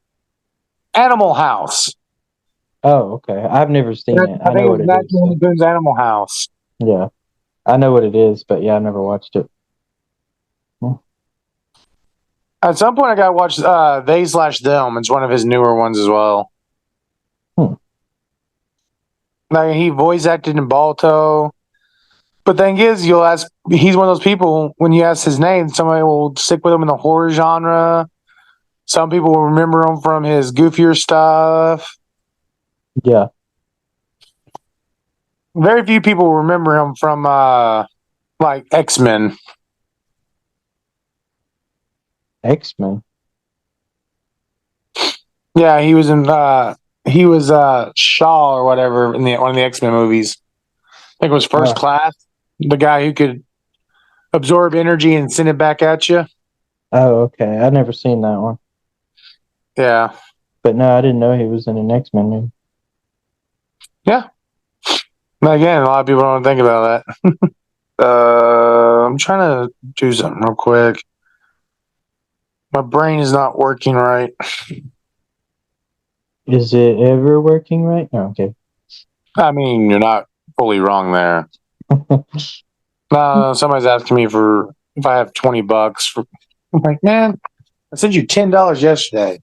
House. Oh, okay. I've never seen it. I know what it is. So. Animal House. Yeah. I know what it is, but yeah, I've never watched it. At some point I gotta watch They/Them. It's one of his newer ones as well. Like he voice acted in Balto. But the thing is, you'll ask, he's one of those people, when you ask his name, somebody will stick with him in the horror genre. Some people will remember him from his goofier stuff. Yeah. Very few people remember him from, like, X-Men. X-Men? Yeah, he was in, Shaw or whatever in one of the X-Men movies. I think it was First Class. The guy who could absorb energy and send it back at you. Oh, okay. I've never seen that one. Yeah. But no, I didn't know he was in an X-Men movie. Yeah. But again, a lot of people don't think about that. I'm trying to do something real quick. My brain is not working right. Is it ever working right? No, okay. I mean, you're not fully wrong there. Somebody's asking me for if I have $20. I'm like, man, I sent you $10 yesterday.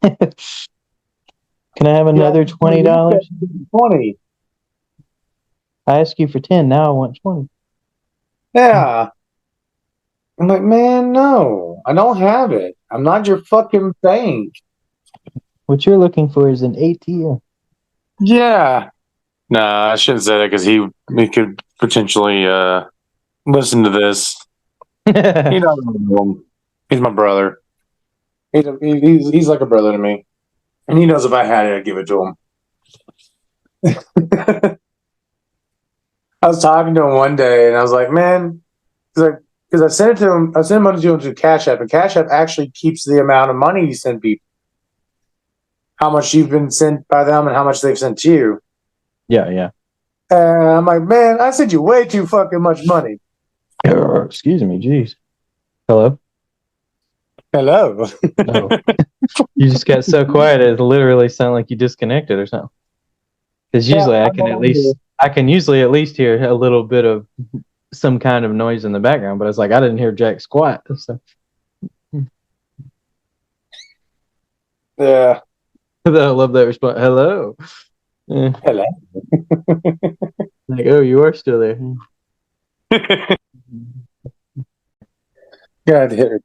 Can I have another $20? 20. I asked you for 10. Now I want 20. Yeah. I'm like, man, no, I don't have it. I'm not your fucking bank. What you're looking for is an ATM. Yeah. No, I shouldn't say that because he could potentially listen to this. You know, he's my brother. He's like a brother to me, and he knows if I had it, I'd give it to him. I was talking to him one day, and I was like, "Man," because I sent it to him. I sent money to him through Cash App, and Cash App actually keeps the amount of money you send people, how much you've been sent by them, and how much they've sent to you. Yeah. And I'm like, man, I sent you way too fucking much money. Excuse me, jeez. Hello? Hello. No. You just got so quiet it literally sounded like you disconnected or something. Because usually I can usually at least hear a little bit of some kind of noise in the background, but it's like I didn't hear jack squat. So. Yeah. I love that response. Hello. Yeah. Hello. Like, oh, you are still there. God, hit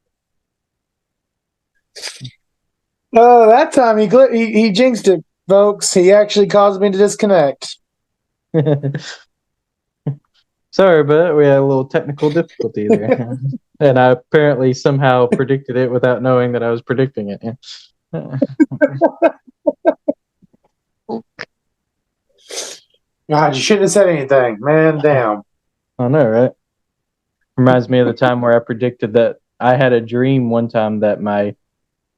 Oh, that time he jinxed it, folks. He actually caused me to disconnect. Sorry, but we had a little technical difficulty there. And I apparently somehow predicted it without knowing that I was predicting it. God, you shouldn't have said anything, man. Damn. I know, right? Reminds me of the time where I predicted that I had a dream one time that my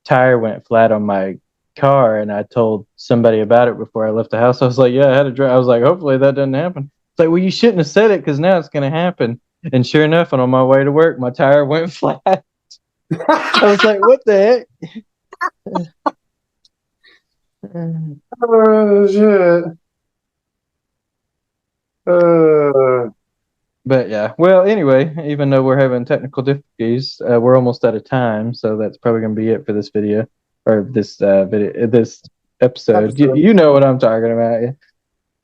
tire went flat on my car, and I told somebody about it before I left the house. I was like, "Yeah, I had a dream." I was like, "Hopefully that doesn't happen." It's like, "Well, you shouldn't have said it because now it's going to happen." And sure enough, and on my way to work, my tire went flat. I was like, "What the heck?" Oh shit. But yeah, well, anyway, even though we're having technical difficulties, we're almost out of time, so that's probably going to be it for this video or this this episode. You know what I'm talking about, yeah.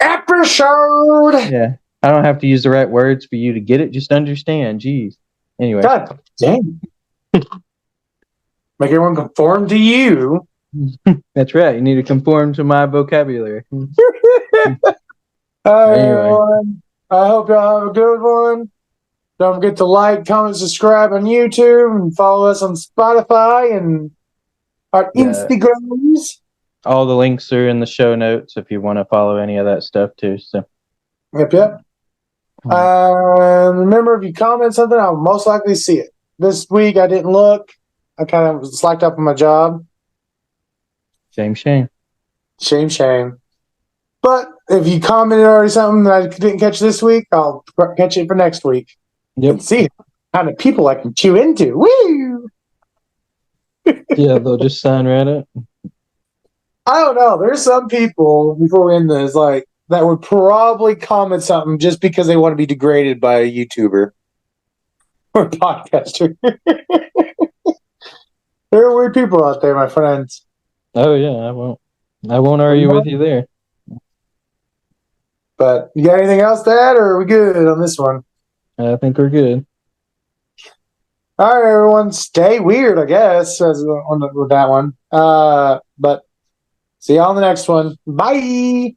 Episode. Yeah, I don't have to use the right words for you to get it. Just understand. Jeez. Anyway, God dang. Make everyone conform to you. that's right. You need to conform to my vocabulary. All right, Anyway. everyone. I hope y'all have a good one. Don't forget to like, comment, subscribe on YouTube, and follow us on Spotify and our Yeah. Instagrams. All the links are in the show notes if you want to follow any of that stuff too. So, Yep. Remember, if you comment something, I'll most likely see it. This week, I didn't look. I kind of slacked up on my job. shame. Shame. But if you commented already something that I didn't catch this week, I'll catch it for next week. Yep. And see how many people I can chew into. Woo! Yeah, they'll just sign right up. I don't know. There's some people, before we end this, like, that would probably comment something just because they want to be degraded by a YouTuber or podcaster. There are weird people out there, my friends. Oh yeah, I won't argue with you there. But you got anything else to add, or are we good on this one? I think we're good. All right, everyone, stay weird, I guess, with that one. But see y'all on the next one. Bye.